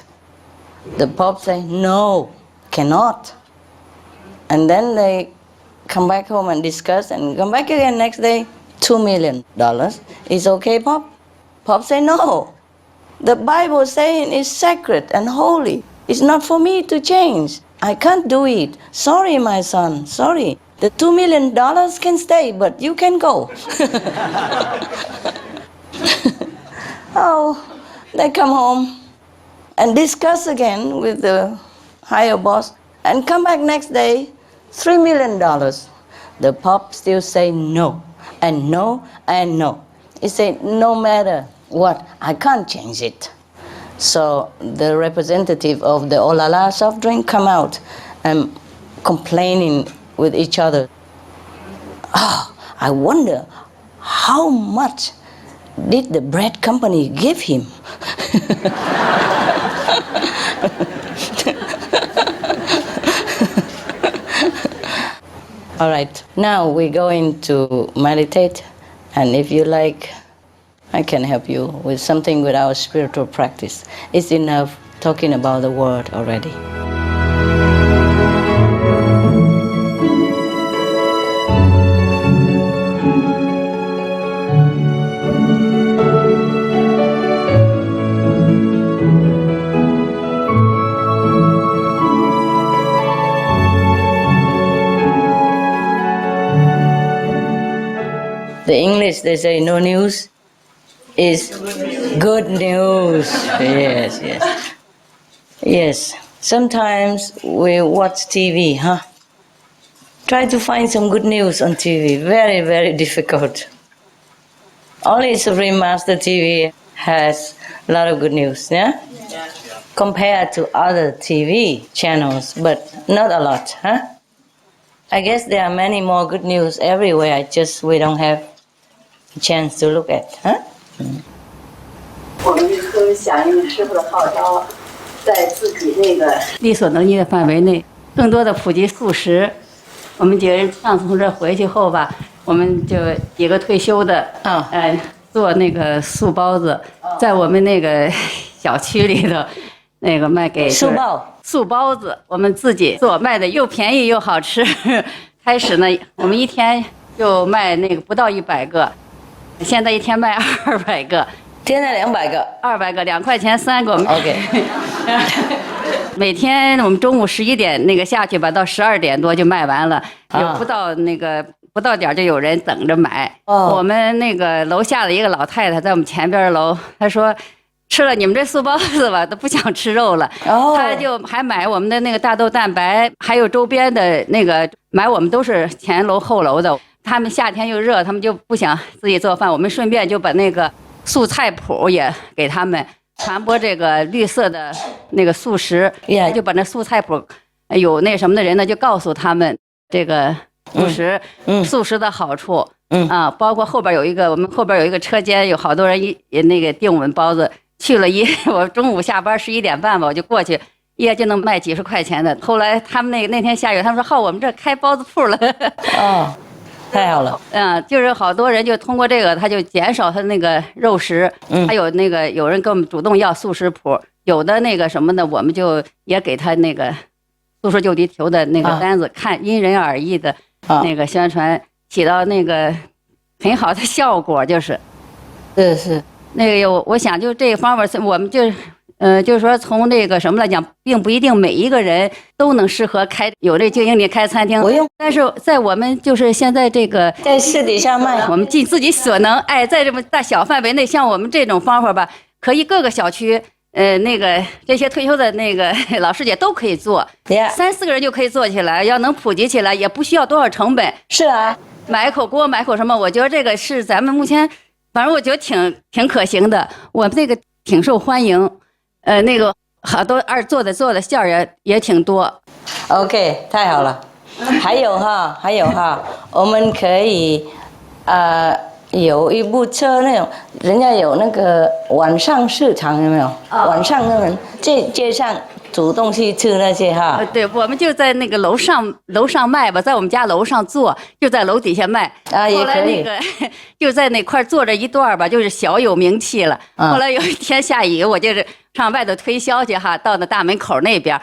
The Pope said, no, cannot. And then they come back home and discuss and come back again next day, $2 million. Is okay, Pope? Pope said, no. The Bible saying it's sacred and holy. It's not for me to change. I can't do it. Sorry, my son, sorry. The $2 million can stay, but you can go. Oh, they come home and discuss again with the higher boss and come back next day, $3 million. The Pope still say no, and no, and no. He said, no matter what, I can't change it. So the representative of the Olala soft drink come out and complaining with each other. Oh, I wonder how much did the bread company give him? All right, now we're going to meditate, and if you like, I can help you with something with our spiritual practice. It's enough talking about the word already. The English, they say no news is good news. Yes, yes. Yes, sometimes we watch TV, huh? Try to find some good news on TV. Very, very difficult. Only Supreme Master TV has a lot of good news, yeah? compared to other TV channels, but not a lot, huh? I guess there are many more good news everywhere. Just we don't have a chance to look at, huh? 我们都响应师傅的号召，在自己那个力所能及的范围内，更多的普及素食。我们几个人上次从这回去后吧，我们就几个退休的，做那个素包子，在我们那个小区里头，那个卖给素包子，我们自己做，卖的又便宜又好吃。开始呢，我们一天就卖那个不到100个，现在一天卖200个。现在200个，200个，2块钱3个。OK 每天我们中午11点那个下去吧，到12点多就卖完了，有不到点就有人等着买。我们那个楼下的一个老太太在我们前边楼，她说吃了你们这素包子吧，都不想吃肉了。她就还买我们的那个大豆蛋白，还有周边的那个买，我们都是前楼后楼的。他们夏天又热，他们就不想自己做饭，我们顺便就把那个素菜谱也给他们传播这个绿色的那个素食，就把那素菜谱有那什么的人呢，就告诉他们这个素食的好处。包括后边有一个，我们后边有一个车间，有好多人那个订我们包子，去了我中午下班11点半吧，我就过去，就能卖几十块钱的。后来他们那天下雨，他们说我们这开包子铺了。太好了。就是好多人就通过这个，他就减少他那个肉食。还有那个有人跟我们主动要素食谱，有的那个什么的，我们就也给他那个素食就地图的那个单子，看因人而异的那个宣传，起到那个很好的效果，就是。是。那个我想就这个方法，我们就是说从这个什么来讲，并不一定每一个人都能适合有这经营力开餐厅。不用。但是在我们就是现在这个在市底下卖，我们尽自己所能，在这么大小范围内，像我们这种方法吧，可以各个小区，那个这些退休的那个老师姐都可以做，3、4个人就可以做起来。要能普及起来，也不需要多少成本。是啊，买一口锅，买口什么，我觉得这个是咱们目前，反正我觉得挺可行的。我们这个挺受欢迎。那个好多做的馅儿也挺多。OK， 太好了。还有哈，我们可以有一部车那种，人家有那个晚上市场，有没有？晚上那种街上煮东西吃那些哈。对，我们就在那个楼上卖吧，在我们家楼上做，就在楼底下卖。也可以。后来那个就在那块坐着一段吧，就是小有名气了。后来有一天下雨，我就是上外头推销去哈，到那大门口那边。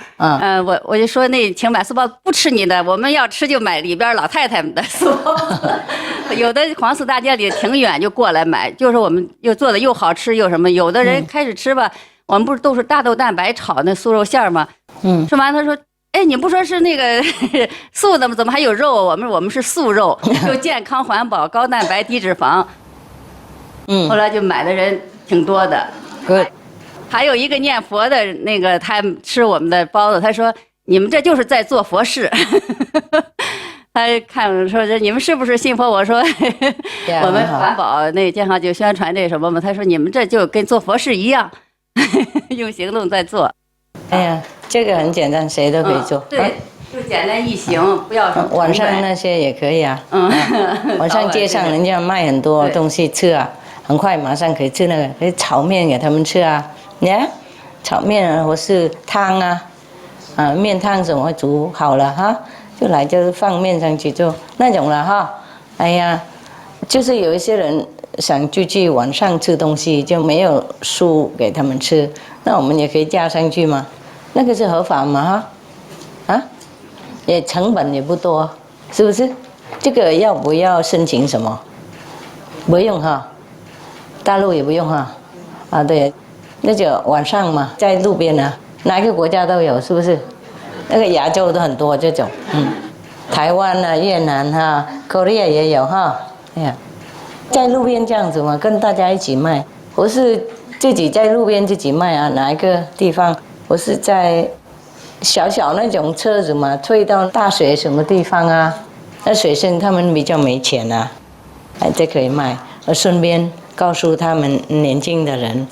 我就说请买素包，不吃你的，我们要吃就买里边老太太们的素包。有的黄寺大街里挺远就过来买，就是我们又做的又好吃又什么。有的人开始吃吧，我们不是都是大豆蛋白炒那素肉馅吗？吃完他说，你不说是那个素的吗？怎么还有肉？我们是素肉，又健康环保，高蛋白低脂肪。后来就买的人挺多的。Good。还有一个念佛的那个，他吃我们的包子，他说你们这就是在做佛事。他看说你们是不是信佛？我说我们环保那健康就宣传这什么嘛。他说你们这就跟做佛事一样，用行动在做。哎呀，这个很简单，谁都可以做。对，就简单易行，不要什么。晚上那些也可以啊。晚上街上人家卖很多东西吃啊，很快马上可以吃那个，可以炒面给他们吃啊。炒面啊，或是汤啊，面汤什么煮好了哈，就来就是放面上去做那种了哈。哎呀，就是有一些人想去晚上吃东西，就没有素给他们吃，那我们也可以加上去嘛，那个是合法嘛哈，也成本也不多，是不是？这个要不要申请什么？不用哈，大陆也不用哈，对。那就晚上嘛，在路边啊，哪个国家都有，是不是？那个亚洲都很多这种，台湾啊、越南啊、Korea 也有哈，在路边这样子嘛，跟大家一起卖，或是自己在路边自己卖啊，哪一个地方，或是在小那种车子嘛，推到大水什么地方啊，那水生他们比较没钱啊，这可以卖，顺便告诉他们年轻的人。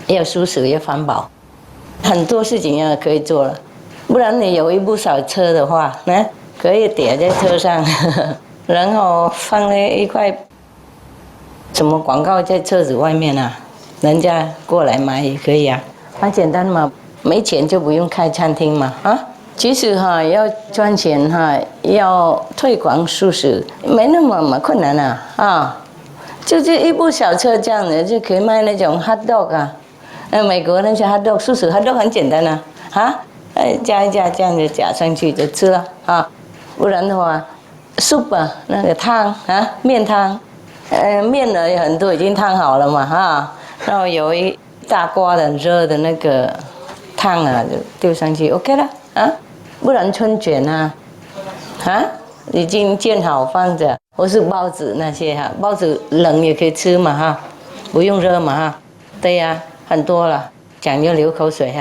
要素食，要环保，很多事情可以做了。不然你有一部小车的话，呢，可以叠在车上，然后放了一块什么广告在车子外面啊，人家过来买也可以啊，很简单嘛。没钱就不用开餐厅嘛，啊。其实要赚钱要推广素食，没那么困难啊，就是一部小车这样的就可以卖那种 hot dog 啊，美国那些 hot dog 素食 hot dog 很简单加一加这样就加上去就吃了啊，不然的话 soup 那个汤面汤，面呢有很多已经烫好了嘛然后有一大锅的热的那个汤就丢上去 OK 了不然春卷已经煎好放着，或是包子那些包子冷也可以吃嘛不用热嘛对呀，很多了，讲就流口水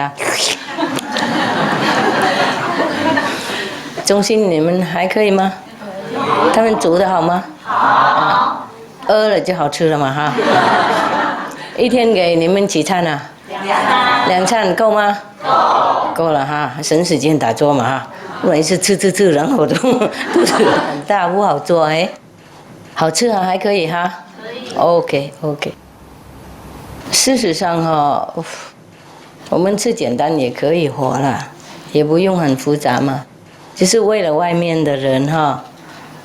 中心你们还可以吗？他们煮的好吗？好。饿了就好吃了嘛一天给你们几餐2餐够吗？够了省时间打坐嘛不然是吃，然后肚子很大不好做好吃还可以OK。事实上我们吃简单也可以活了，也不用很复杂嘛，就是为了外面的人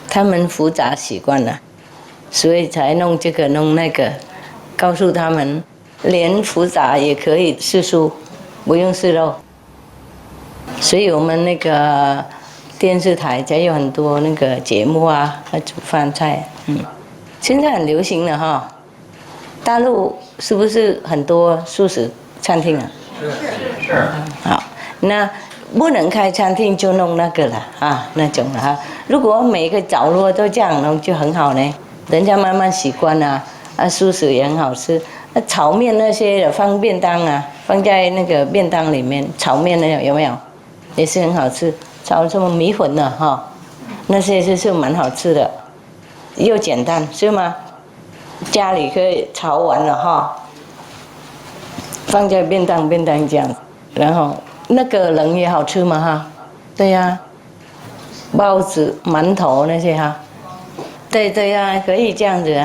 他们复杂习惯了，所以才弄这个弄那个，告诉他们连复杂也可以吃素，不用吃肉。所以我们那个电视台才有很多那个节目煮饭菜，现在很流行了大陆是不是很多素食餐厅是。好，那不能开餐厅就弄那个了那种了如果每个角落都这样弄就很好呢，人家慢慢习惯素食也很好吃。那炒面那些放便当放在那个便当里面，炒面那有没有？也是很好吃，炒什么米粉的那些就是蛮好吃的，又简单是吗？家里可以炒完了放在便当这样，然后那个冷也好吃嘛对呀，包子、馒头那些对呀，可以这样子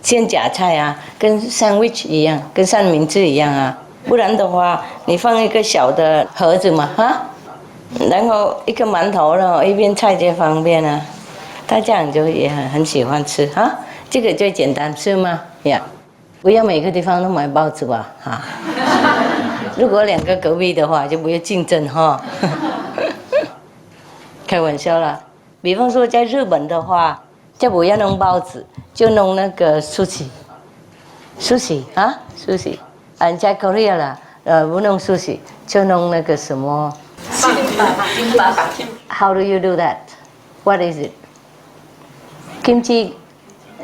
先夹菜跟 sandwich 一样，跟三明治一样不然的话你放一个小的盒子嘛然后一个馒头然后一边菜就方便他这样就也很喜欢吃这个最简单是吗？不要每个地方都买包子吧如果2个隔壁的话就不要竞争开玩笑啦。比方说在日本的话就不要弄包子，就弄那个sushi在 Korea 啦不弄sushi就弄那个什么How do you do that? What is it? Kimchi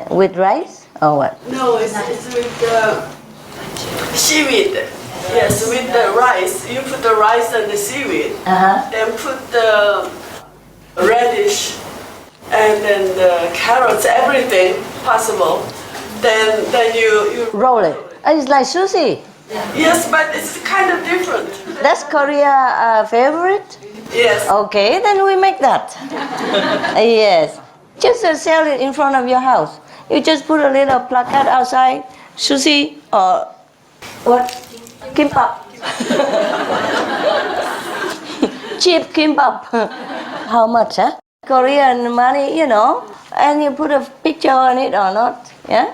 with rice or what? No, it's with the seaweed. Yes, with the rice. You put the rice and the seaweed. Then put the radish and then the carrots, everything possible. Then you roll it. It's like sushi. Yes, but it's kind of different. That's Korea favorite? Yes. Okay, then we make that. Yes. Just sell it in front of your house. You just put a little placard outside, sushi or what? Kimbap. Cheap kimbap. How much, Korean money, and you put a picture on it or not, yeah?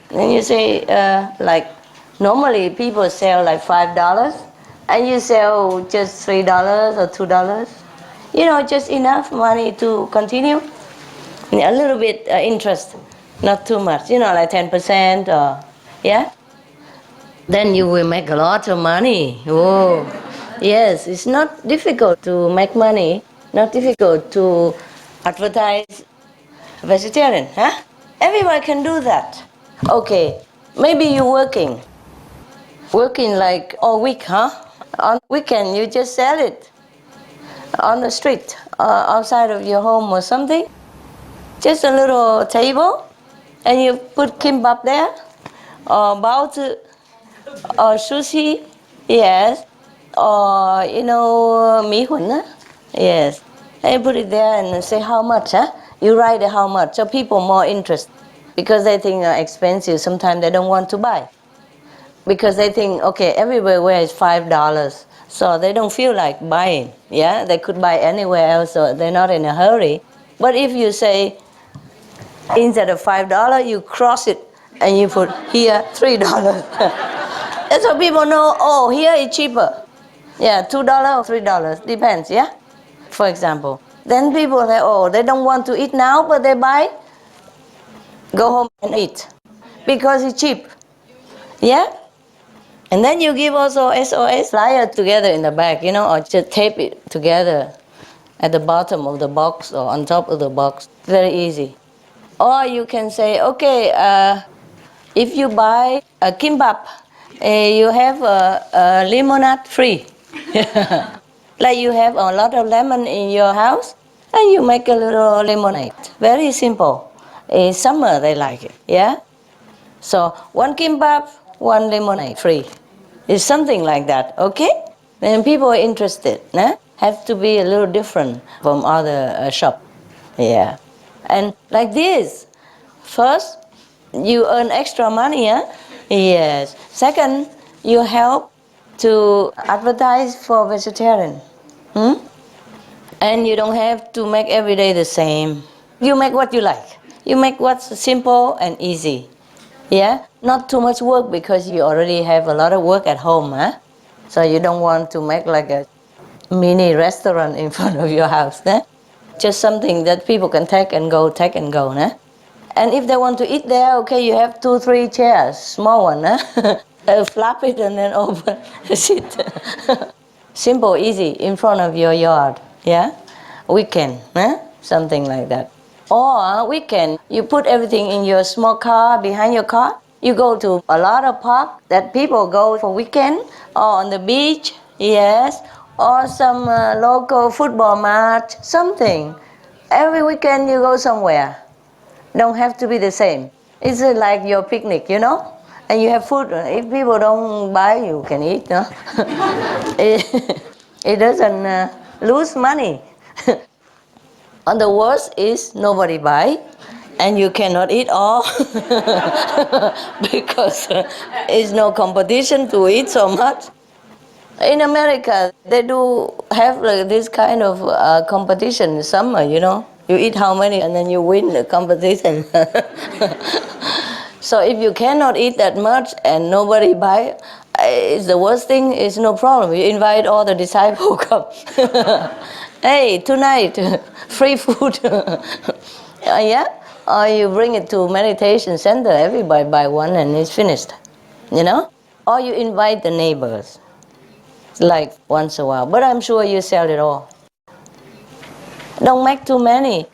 Then you say, like, normally people sell like $5, and you sell just $3 or $2. Just enough money to continue. A little bit interest, not too much, like 10% or, yeah? Then you will make a lot of money. Oh, yes, it's not difficult to make money, not difficult to advertise vegetarian, Everyone can do that. Okay, maybe you're working like all week, On weekend, you just sell it on the street, outside of your home or something. Just a little table, and you put kimbap there, or baozi, or sushi, yes. Or, you know, mee hun, huh? Yes. And put it there and say how much, huh? You write how much, so people more interested. Because they think expensive, sometimes they don't want to buy. Because they think, okay, everywhere where is $5, so they don't feel like buying. Yeah, they could buy anywhere else, so they're not in a hurry. But if you say, instead of $5, you cross it and you put here $3. That's how people know, oh, here is cheaper. Yeah, $2 or $3, depends, yeah? For example. Then people say, oh, they don't want to eat now, but they buy, go home and eat. Because it's cheap. Yeah? And then you give also SOS flyer together in the back, you know, or just tape it together at the bottom of the box or on top of the box. Very easy. Or you can say, okay, if you buy a kimbap, you have a lemonade free. Like you have a lot of lemon in your house, and you make a little lemonade. Very simple. In summer, they like it, yeah? So one kimbap, one lemonade free. It's something like that, okay? Then people are interested, nah? Have to be a little different from other shop, yeah. And like this, first, you earn extra money, huh? Yes. Second, you help to advertise for vegetarian. And you don't have to make every day the same. You make what you like. You make what's simple and easy. Yeah? Not too much work because you already have a lot of work at home, huh? So you don't want to make like a mini restaurant in front of your house, huh? Just something that people can take and go, huh? And if they want to eat there, okay, you have 2-3 chairs, small one, huh? Flap it and then open, sit. Simple, easy, in front of your yard, yeah? Weekend, huh? Something like that. Or weekend, you put everything in your small car, behind your car. You go to a lot of park that people go for weekend, or on the beach, yes, or some local football match, something. Every weekend you go somewhere. Don't have to be the same. It's like your picnic, you know? And you have food. If people don't buy, you can eat, no? It doesn't lose money. And the worst is nobody buy, and you cannot eat all because it's no competition to eat so much. In America, they do have like this kind of competition in summer, you know. You eat how many and then you win the competition. So if you cannot eat that much and nobody buy, it's the worst thing, it's no problem. You invite all the disciples come. Hey, tonight, free food. Yeah? Or you bring it to meditation center, everybody buy one and it's finished. You know? Or you invite the neighbors, like once a while. But I'm sure you sell it all. Don't make too many.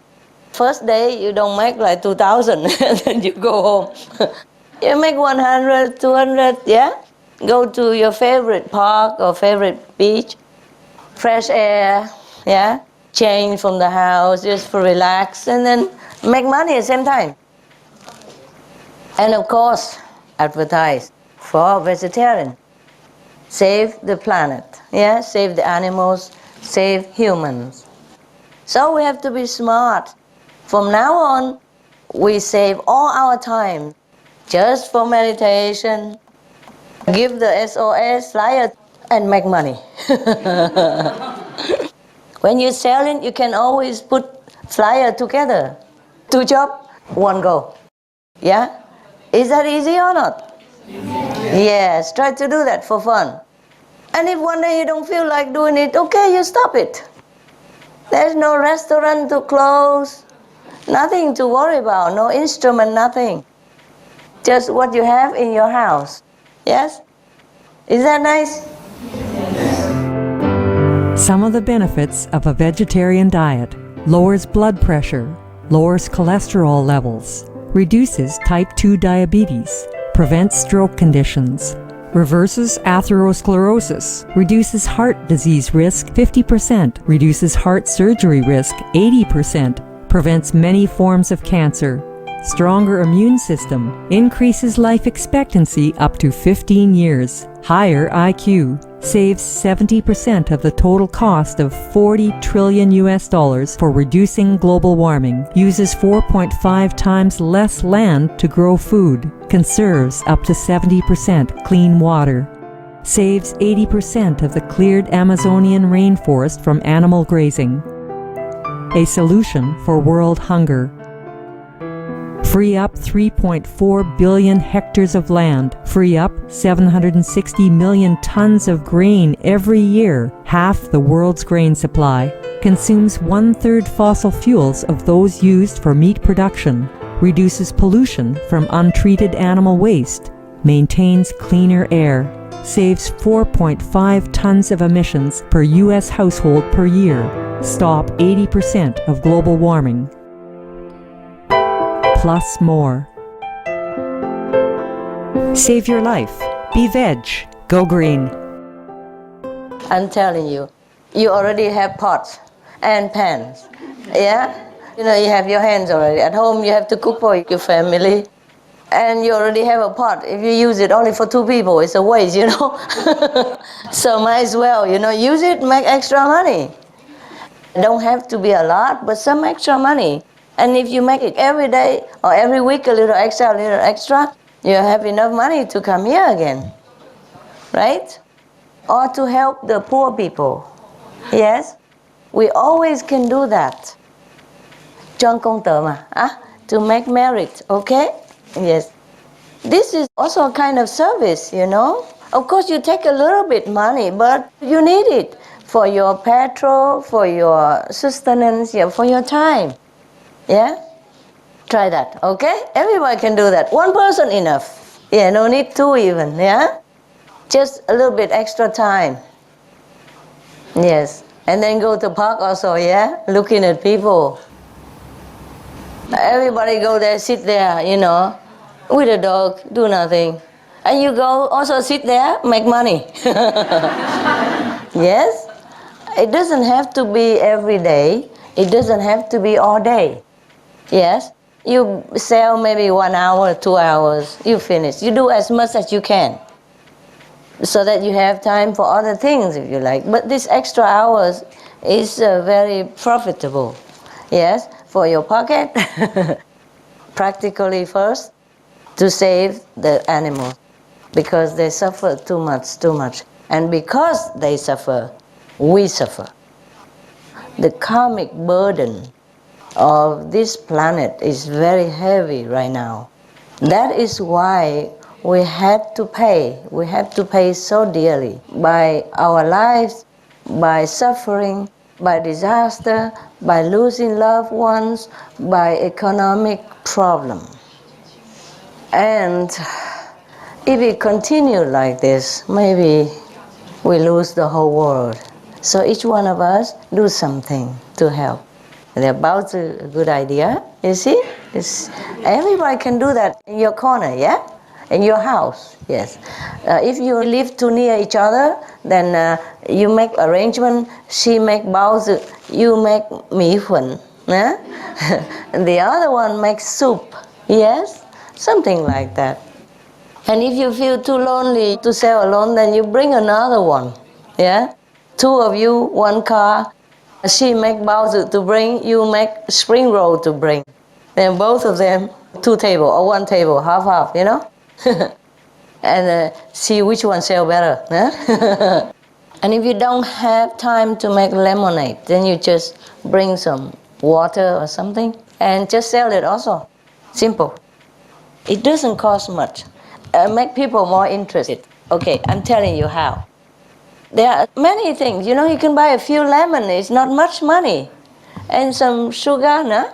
First day, you don't make like 2,000, and then you go home. You make 100, 200, yeah? Go to your favorite park or favorite beach, fresh air, yeah? Change from the house, just for relax, and then make money at the same time. And of course, advertise for vegetarian. Save the planet, yeah? Save the animals, save humans. So we have to be smart. From now on, we save all our time just for meditation, give the SOS flyer, and make money. When you're selling, you can always put flyer together. 2 jobs, 1 go. Yeah? Is that easy or not? Yes, try to do that for fun. And if one day you don't feel like doing it, okay, you stop it. There's no restaurant to close, nothing to worry about, no instrument, nothing. Just what you have in your house. Yes? Is that nice? Some of the benefits of a vegetarian diet: lowers blood pressure, lowers cholesterol levels, reduces type 2 diabetes, prevents stroke conditions, reverses atherosclerosis, reduces heart disease risk 50%, reduces heart surgery risk 80%, prevents many forms of cancer, Stronger immune system increases life expectancy up to 15 years. Higher IQ saves 70% of the total cost of $40 trillion for reducing global warming, uses 4.5 times less land to grow food, conserves up to 70% clean water, saves 80% of the cleared Amazonian rainforest from animal grazing. A solution for world hunger. Free up 3.4 billion hectares of land, free up 760 million tons of grain every year, half the world's grain supply, consumes 1/3 fossil fuels of those used for meat production, reduces pollution from untreated animal waste, maintains cleaner air, saves 4.5 tons of emissions per U.S. household per year, stop 80% of global warming. Plus more. Save your life. Be veg. Go green. I'm telling you, you already have pots and pans. Yeah? You know, you have your hands already. At home, you have to cook for your family. And you already have a pot. If you use it only for 2 people, it's a waste, you know? So might as well, you know, use it, make extra money. It don't have to be a lot, but some extra money. And if you make it every day or every week a little extra, you have enough money to come here again, right? Or to help the poor people. Yes, we always can do that. Chọn công tờ mà, to make merit, okay? Yes. This is also a kind of service, you know? Of course, you take a little bit money, but you need it for your petrol, for your sustenance, yeah, for your time. Yeah? Try that, okay? Everybody can do that. 1 person enough. Yeah, no need 2 even, yeah? Just a little bit extra time. Yes. And then go to park also, yeah? Looking at people. Everybody go there, sit there, you know, with a dog, do nothing. And you go also sit there, make money. Yes? It doesn't have to be every day. It doesn't have to be all day. Yes? You sell maybe 1 hour, 2 hours, you finish. You do as much as you can so that you have time for other things if you like. But this extra hours is very profitable. Yes? For your pocket, practically first, to save the animals because they suffer too much. And because they suffer, we suffer. The karmic burden of this planet is very heavy right now. That is why we had to pay so dearly by our lives, by suffering, by disaster, by losing loved ones, by economic problem. And if we continue like this, maybe we lose the whole world. So each one of us do something to help. The boat's a good idea, you see? Everybody can do that in your corner, yeah? In your house, yes. If you live too near each other, then you make arrangement. She make baozi, you make mi huan. Yeah? And the other one makes soup, yes? Something like that. And if you feel too lonely to sail alone, then you bring another one, yeah? 2 of you, 1 car. She make baozi to bring, you make spring roll to bring. Then both of them, 2 tables or 1 table, half, you know? And see which one sell better. Huh? And if you don't have time to make lemonade, then you just bring some water or something and just sell it also. Simple. It doesn't cost much. Make people more interested. Okay, I'm telling you how. There are many things. You know, you can buy a few lemons. It's not much money. And some sugar, no?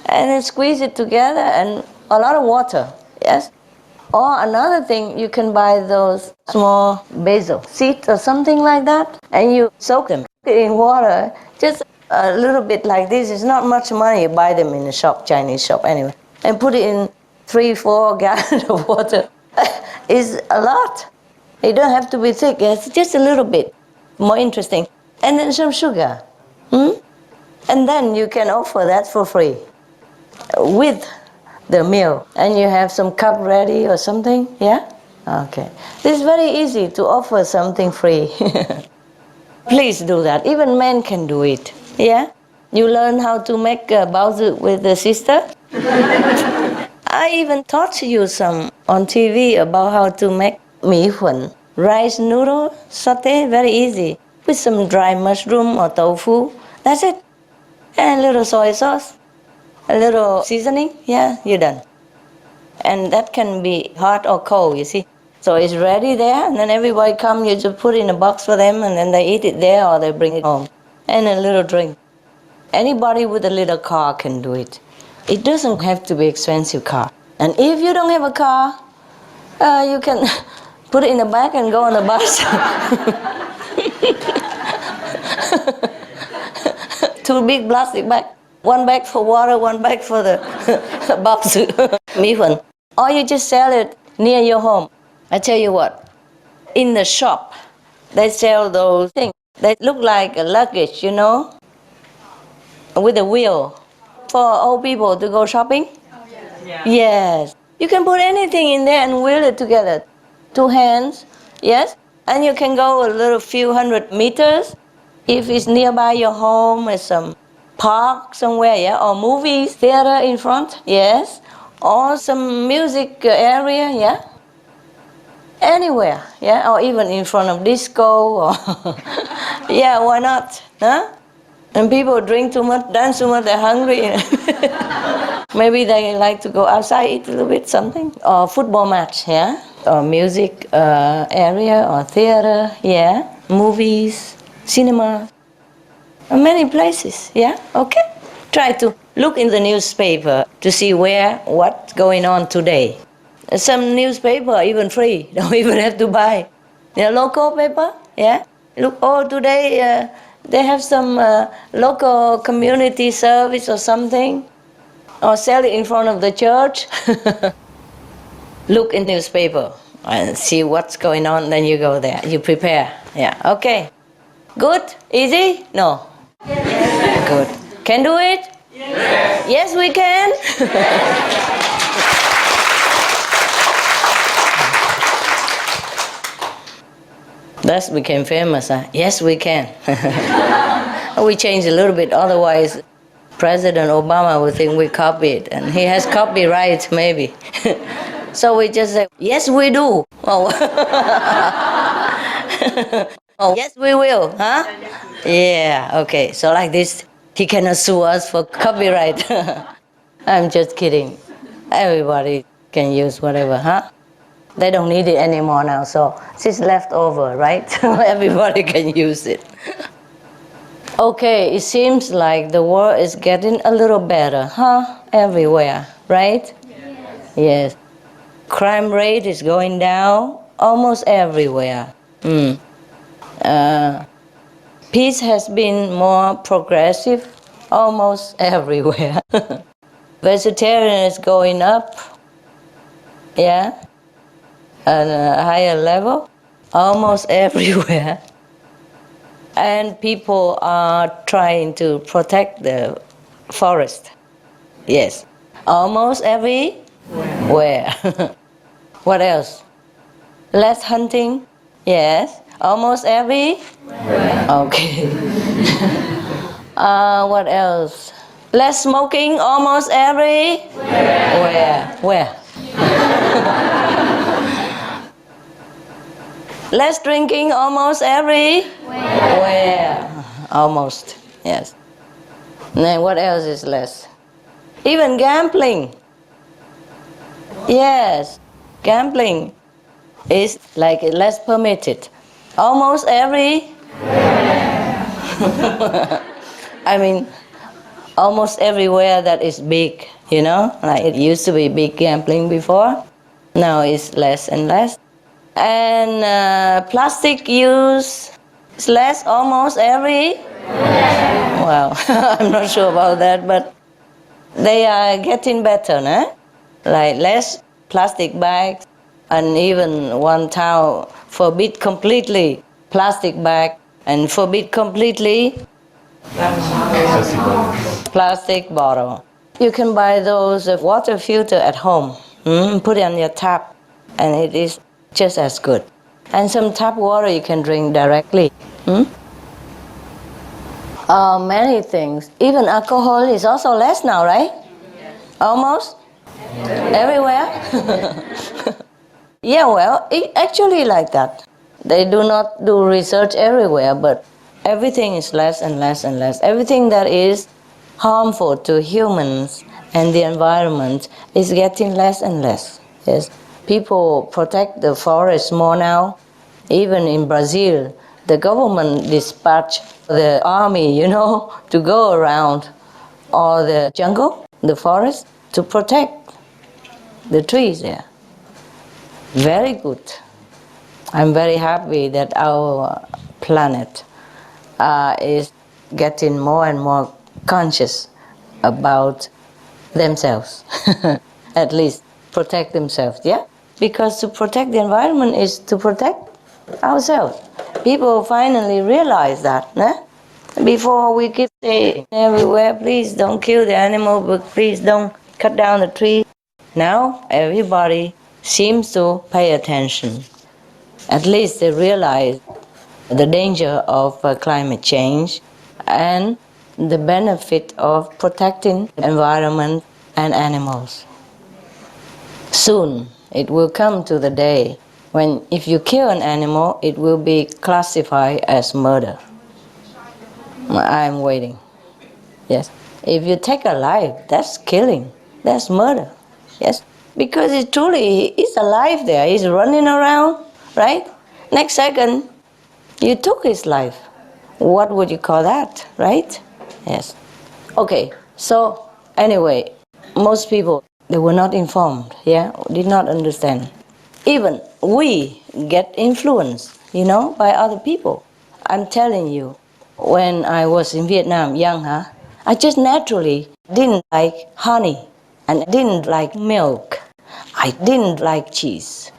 And then squeeze it together and a lot of water. Yes? Or another thing, you can buy those small basil seeds or something like that, and you soak them in water, just a little bit like this. It's not much money. You buy them in the shop, Chinese shop anyway, and put it in 3-4 gallons of water. It's a lot. It don't have to be thick. It's just a little bit more interesting. And then some sugar. And then you can offer that for free with the meal. And you have some cup ready or something, yeah? Okay. It's very easy to offer something free. Please do that. Even men can do it, yeah? You learn how to make baozi with the sister? I even taught you some on TV about how to make mi huan, rice noodle saute, very easy, with some dry mushroom or tofu. That's it. And a little soy sauce, a little seasoning, yeah, you're done. And that can be hot or cold, you see. So it's ready there, and then everybody come, you just put it in a box for them, and then they eat it there or they bring it home. And a little drink. Anybody with a little car can do it. It doesn't have to be expensive car. And if you don't have a car, you can put it in the back and go on the bus. 2 big plastic bags. 1 bag for water, 1 bag for the box. Mi huan. Or you just sell it near your home. I tell you what, in the shop, they sell those things. They look like a luggage, you know, with a wheel for old people to go shopping. Yeah. Yes. You can put anything in there and wheel it together. 2 hands, yes. And you can go a little few hundred meters. If it's nearby your home, with some park somewhere, yeah, or movies, theater in front, yes. Or some music area, yeah. Anywhere, yeah, or even in front of disco, or yeah, why not, huh? And people drink too much, dance too much, they're hungry. Maybe they like to go outside, eat a little bit something. Or football match, yeah? Or music area, or theater, yeah? Movies, cinema. Many places, yeah? Okay. Try to look in the newspaper to see what's going on today. Some newspaper are even free, don't even have to buy. Local paper, yeah? Look, today they have some local community service or something. Or sell it in front of the church. Look in newspaper and see what's going on, then you go there. You prepare. Yeah, okay. Good? Easy? No? Yes. Good. Can do it? Yes. Yes, we can? That became famous, huh? Yes, we can. We changed a little bit, otherwise President Obama would think we copied, and he has copyright maybe. So we just say, yes, we do. Oh. Oh, yes, we will, huh? Yeah, okay. So like this, he cannot sue us for copyright. I'm just kidding. Everybody can use whatever, huh? They don't need it anymore now, so it's left over, right? So everybody can use it. Okay, it seems like the world is getting a little better, huh? Everywhere, right? Yes. Crime rate is going down almost everywhere. Peace has been more progressive almost everywhere. Vegetarian is going up, yeah, at a higher level, almost everywhere. And people are trying to protect the forest. Yes, almost everywhere. What else? Less hunting? Yes, almost everywhere. Okay. What else? Less smoking? Almost everywhere. Where? Less drinking? Almost everywhere. Almost, yes. And then what else is less? Even gambling. Yes, gambling is like less permitted. Almost everywhere. I mean, almost everywhere that is big, you know? Like it used to be big gambling before. Now it's less and less. And plastic use is less almost everywhere. Well, I'm not sure about that, but they are getting better, no? Like less plastic bags, and even one town forbid completely plastic bag and forbid completely plastic bottle. You can buy those water filter at home, put it on your tap, and it is just as good. And some tap water you can drink directly. Many things. Even alcohol is also less now, right? Almost? Everywhere? Yeah, well, it actually like that. They do not do research everywhere, but everything is less and less and less. Everything that is harmful to humans and the environment is getting less and less. Yes, people protect the forest more now. Even in Brazil, the government dispatch the army, to go around all the jungle, the forest, to protect the trees there. Very good. I'm very happy that our planet is getting more and more conscious about themselves. At least protect themselves, yeah? Because to protect the environment is to protect ourselves. People finally realize that. Before we keep saying everywhere, please don't kill the animal, but please don't cut down the tree. Now everybody seems to pay attention. At least they realize the danger of climate change and the benefit of protecting the environment and animals. Soon it will come to the day when if you kill an animal, it will be classified as murder. I'm waiting. Yes. If you take a life, that's killing. That's murder. Yes. Because it truly is alive there. He's running around, right? Next second, you took his life. What would you call that, right? Yes. Okay. So anyway, most people, they were not informed, did not understand. Even we get influenced, by other people. I'm telling you, when I was in Vietnam, young, I just naturally didn't like honey and didn't like milk. I didn't like cheese.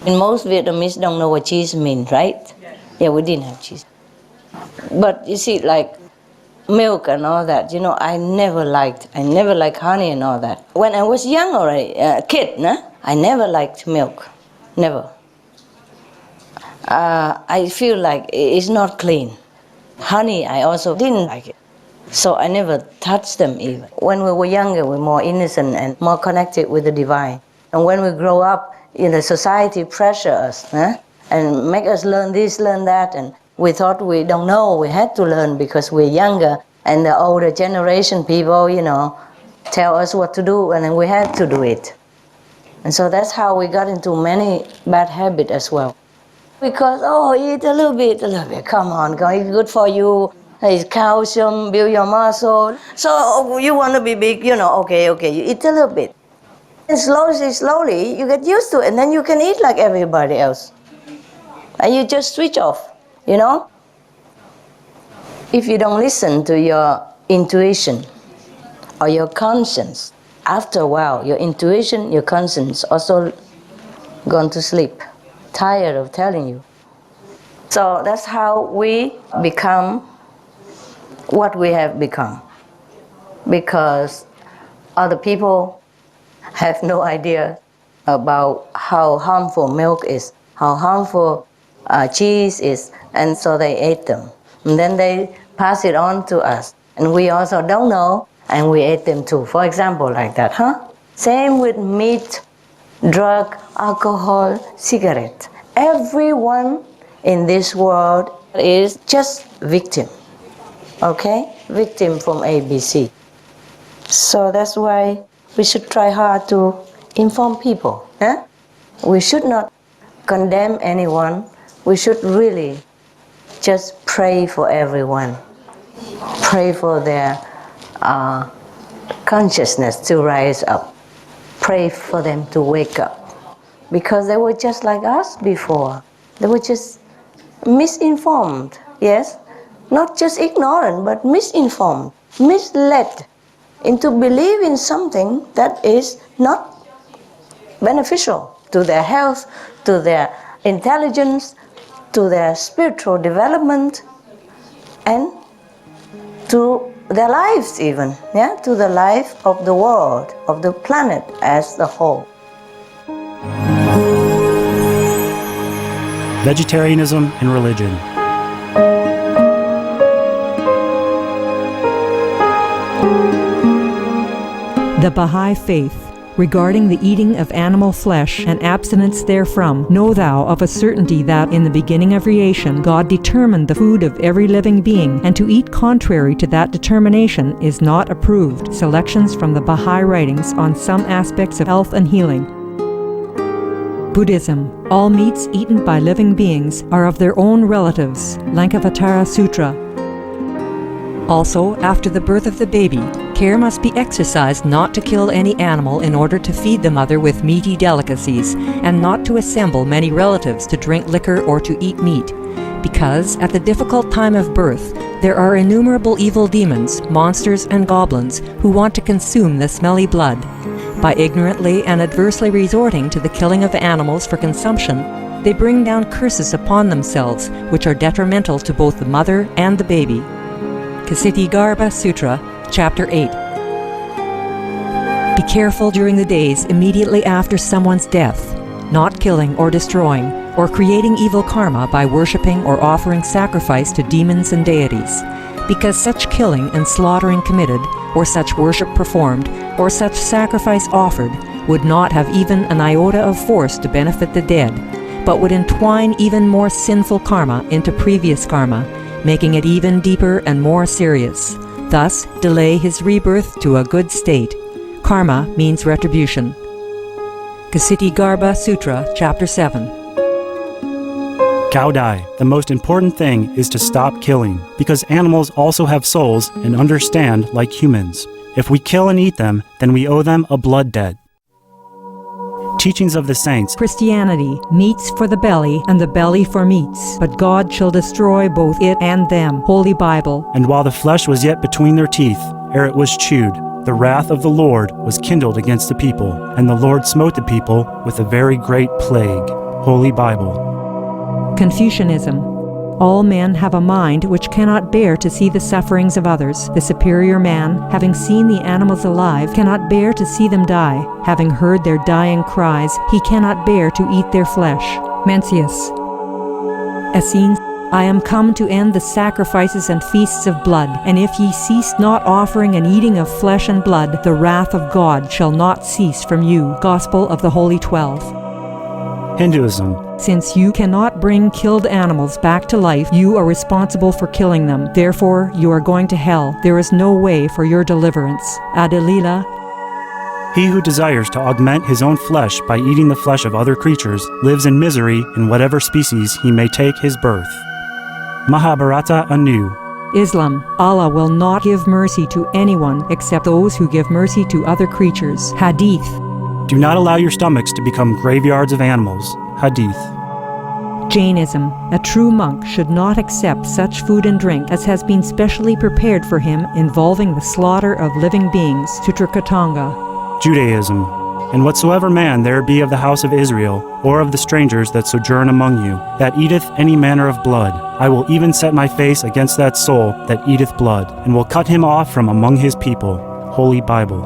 And most Vietnamese don't know what cheese means, right? Yeah, we didn't have cheese. But you see, like milk and all that, I never liked honey and all that. When I was young already, kid, I never liked milk. Never. I feel like it's not clean. Honey, I also didn't like it. So I never touched them even. When we were younger, we were more innocent and more connected with the divine. And when we grow up, society pressure us and make us learn this, learn that. And we thought we don't know, we had to learn because we're younger. And the older generation people, tell us what to do and then we had to do it. And so that's how we got into many bad habits as well. Because, eat a little bit, come on, it's good for you. It's calcium, build your muscle. So you want to be big, okay, you eat a little bit. And slowly, you get used to it, and then you can eat like everybody else. And you just switch off, If you don't listen to your intuition or your conscience, after a while, your intuition, your conscience also gone to sleep. Tired of telling you. So that's how we become what we have become. Because other people have no idea about how harmful milk is, how harmful cheese is, and so they ate them. And then they pass it on to us. And we also don't know, and we ate them too. For example, like that, Same with meat, drug, alcohol, cigarette. Everyone in this world is just victim, okay? Victim from ABC. So that's why we should try hard to inform people. We should not condemn anyone. We should really just pray for everyone. Pray for their consciousness to rise up. Pray for them to wake up. Because they were just like us before. They were just misinformed, yes? Not just ignorant, but misinformed, misled into believing something that is not beneficial to their health, to their intelligence, to their spiritual development, and to their lives even, yeah, to the life of the world, of the planet as the whole. Vegetarianism and religion. The Baha'i Faith. Regarding the eating of animal flesh and abstinence therefrom, know thou of a certainty that in the beginning of creation God determined the food of every living being, and to eat contrary to that determination is not approved. Selections from the Baha'i writings on some aspects of health and healing. Buddhism. All meats eaten by living beings are of their own relatives. Lankavatara Sutra. Also, after the birth of the baby, care must be exercised not to kill any animal in order to feed the mother with meaty delicacies, and not to assemble many relatives to drink liquor or to eat meat, because at the difficult time of birth there are innumerable evil demons, monsters, and goblins who want to consume the smelly blood. By ignorantly and adversely resorting to the killing of animals for consumption, they bring down curses upon themselves, which are detrimental to both the mother and the baby. Ksitigarbha Sutra, Chapter 8. Be careful during the days immediately after someone's death, not killing or destroying, or creating evil karma by worshipping or offering sacrifice to demons and deities, because such killing and slaughtering committed, or such worship performed, or such sacrifice offered, would not have even an iota of force to benefit the dead, but would entwine even more sinful karma into previous karma, making it even deeper and more serious. Thus, delay his rebirth to a good state. Karma means retribution. Ksitigarbha Sutra, Chapter 7. Gaudai, the most important thing is to stop killing, because animals also have souls and understand like humans. If we kill and eat them, then we owe them a blood debt. Teachings of the Saints. Christianity. Meats for the belly, and the belly for meats. But God shall destroy both it and them. Holy Bible. And while the flesh was yet between their teeth, ere it was chewed, the wrath of the Lord was kindled against the people, and the Lord smote the people with a very great plague. Holy Bible. Confucianism. All men have a mind which cannot bear to see the sufferings of others. The superior man, having seen the animals alive, cannot bear to see them die. Having heard their dying cries, he cannot bear to eat their flesh. Mencius. Essenes. I am come to end the sacrifices and feasts of blood, and if ye cease not offering and eating of flesh and blood, the wrath of God shall not cease from you. Gospel of the Holy 12. Hinduism. Since you cannot bring killed animals back to life, you are responsible for killing them. Therefore, you are going to hell. There is no way for your deliverance. Adilila. He who desires to augment his own flesh by eating the flesh of other creatures lives in misery in whatever species he may take his birth. Mahabharata anew. Islam. Allah will not give mercy to anyone except those who give mercy to other creatures. Hadith. Do not allow your stomachs to become graveyards of animals. Hadith. Jainism. A true monk should not accept such food and drink as has been specially prepared for him involving the slaughter of living beings. Sutrakatanga. Judaism. And whatsoever man there be of the house of Israel, or of the strangers that sojourn among you, that eateth any manner of blood, I will even set my face against that soul that eateth blood, and will cut him off from among his people. Holy Bible.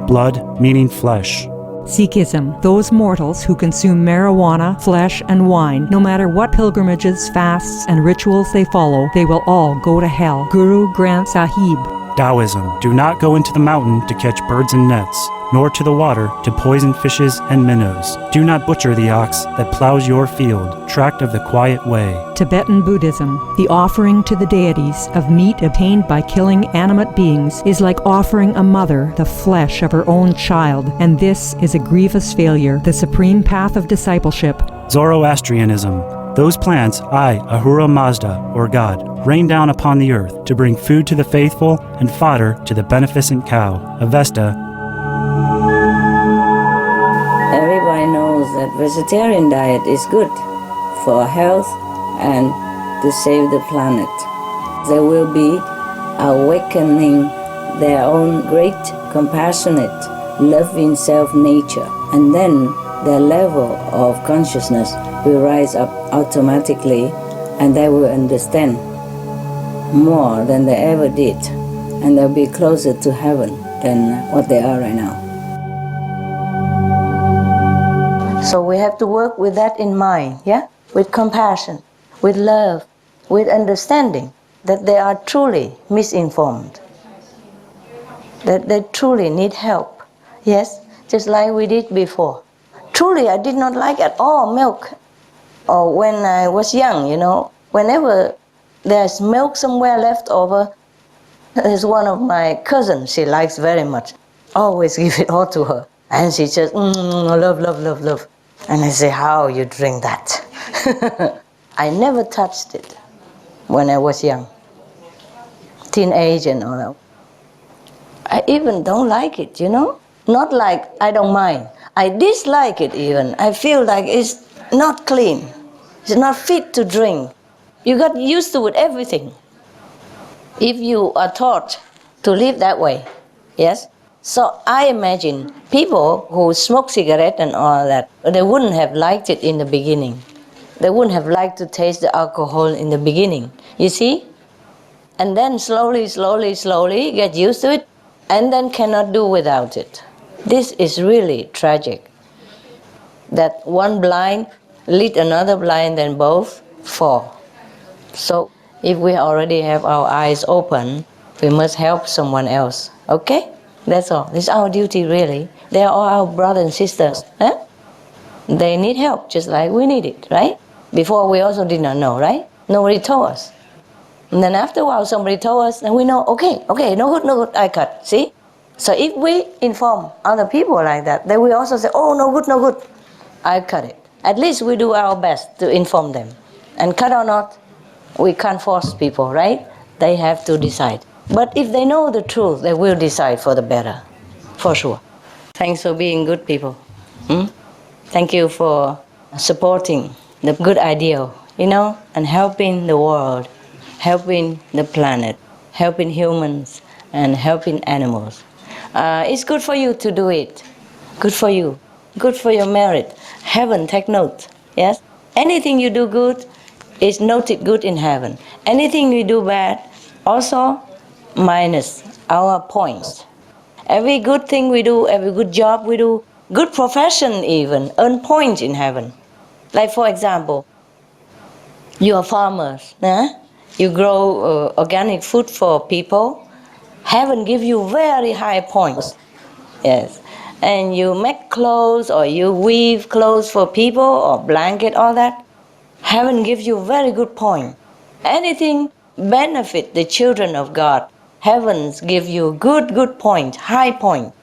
Blood meaning flesh. Sikhism. Those mortals who consume marijuana, flesh, and wine, no matter what pilgrimages, fasts, and rituals they follow, they will all go to hell. Guru Granth Sahib. Taoism. Do not go into the mountain to catch birds and nets, nor to the water to poison fishes and minnows. Do not butcher the ox that plows your field, tract of the quiet way. Tibetan Buddhism. The offering to the deities of meat obtained by killing animate beings is like offering a mother the flesh of her own child, and this is a grievous failure. The supreme path of discipleship. Zoroastrianism. Those plants I, Ahura Mazda, or God, rain down upon the earth to bring food to the faithful and fodder to the beneficent cow. Avesta. Everybody knows that vegetarian diet is good for health and to save the planet. They will be awakening their own great, compassionate, loving self-nature, and then their level of consciousness will rise up automatically, and they will understand more than they ever did, and they'll be closer to heaven than what they are right now. So we have to work with that in mind, yeah? With compassion, with love, with understanding that they are truly misinformed, that they truly need help. Yes, just like we did before. Truly, I did not like at all milk. Or when I was young, you know, whenever there's milk somewhere left over, there's one of my cousins she likes very much. Always give it all to her. And she just, love, love, love, love. And I say, how you drink that? I never touched it when I was young. Teenage and all that. I even don't like it, you know? Not like I don't mind. I dislike it even. I feel like it's not clean. It's not fit to drink. You got used to it, everything. If you are taught to live that way, yes? So I imagine people who smoke cigarette and all that, they wouldn't have liked it in the beginning. They wouldn't have liked to taste the alcohol in the beginning, you see? And then slowly, slowly, slowly get used to it, and then cannot do without it. This is really tragic. That one blind lead another blind, then both fall. So if we already have our eyes open, we must help someone else, okay? That's all. It's our duty, really. They are all our brothers and sisters. Huh? They need help, just like we need it, right? Before we also did not know, right? Nobody told us. And then after a while, somebody told us, and we know, okay, no good, I cut, see? So if we inform other people like that, then we also say, oh, no good, I cut it. At least we do our best to inform them. And cut or not, we can't force people, right? They have to decide. But if they know the truth, they will decide for the better, for sure. Thanks for being good people. Thank you for supporting the good ideal, you know, and helping the world, helping the planet, helping humans, and helping animals. It's good for you to do it. Good for you. Good for your merit. Heaven, take note. Yes? Anything you do good is noted good in heaven. Anything you do bad, also minus our points. Every good thing we do, every good job we do, good profession even, earn points in heaven. Like for example, you are farmers, you grow organic food for people, heaven give you very high points. Yes. And you make clothes or you weave clothes for people or blanket, all that, heaven gives you very good point. Anything benefit the children of God, heavens give you good point, high point.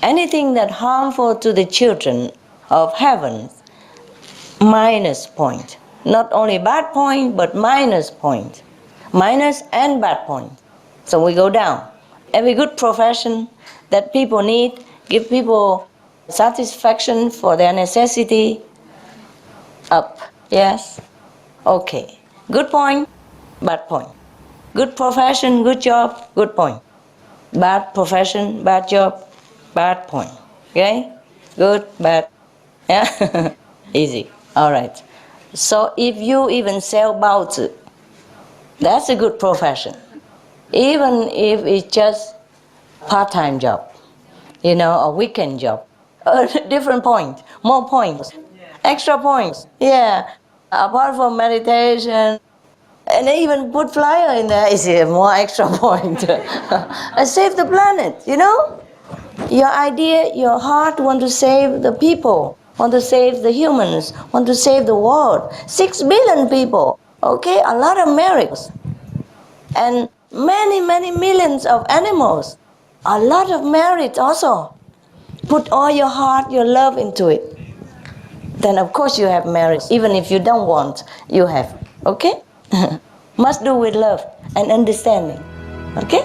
Anything that harmful to the children of heaven, minus point. Not only bad point, but minus point. Minus and bad point. So we go down. Every good profession that people need, give people satisfaction for their necessity, up. Yes? Okay. Good point, bad point. Good profession, good job, good point. Bad profession, bad job, bad point. Okay? Good, bad. Yeah? Easy. All right. So if you even sell baozi, that's a good profession. Even if it's just part-time job, you know, a weekend job. A different point, more points, extra points. Yeah. Apart from meditation, and even put flyer in there is a more extra point. And save the planet, you know? Your idea, your heart want to save the people, want to save the humans, want to save the world. 6 billion people, okay? A lot of miracles. And many millions of animals. A lot of merit also. Put all your heart, your love into it. Then of course you have merit. Even if you don't want, you have. Okay? Must do with love and understanding. Okay?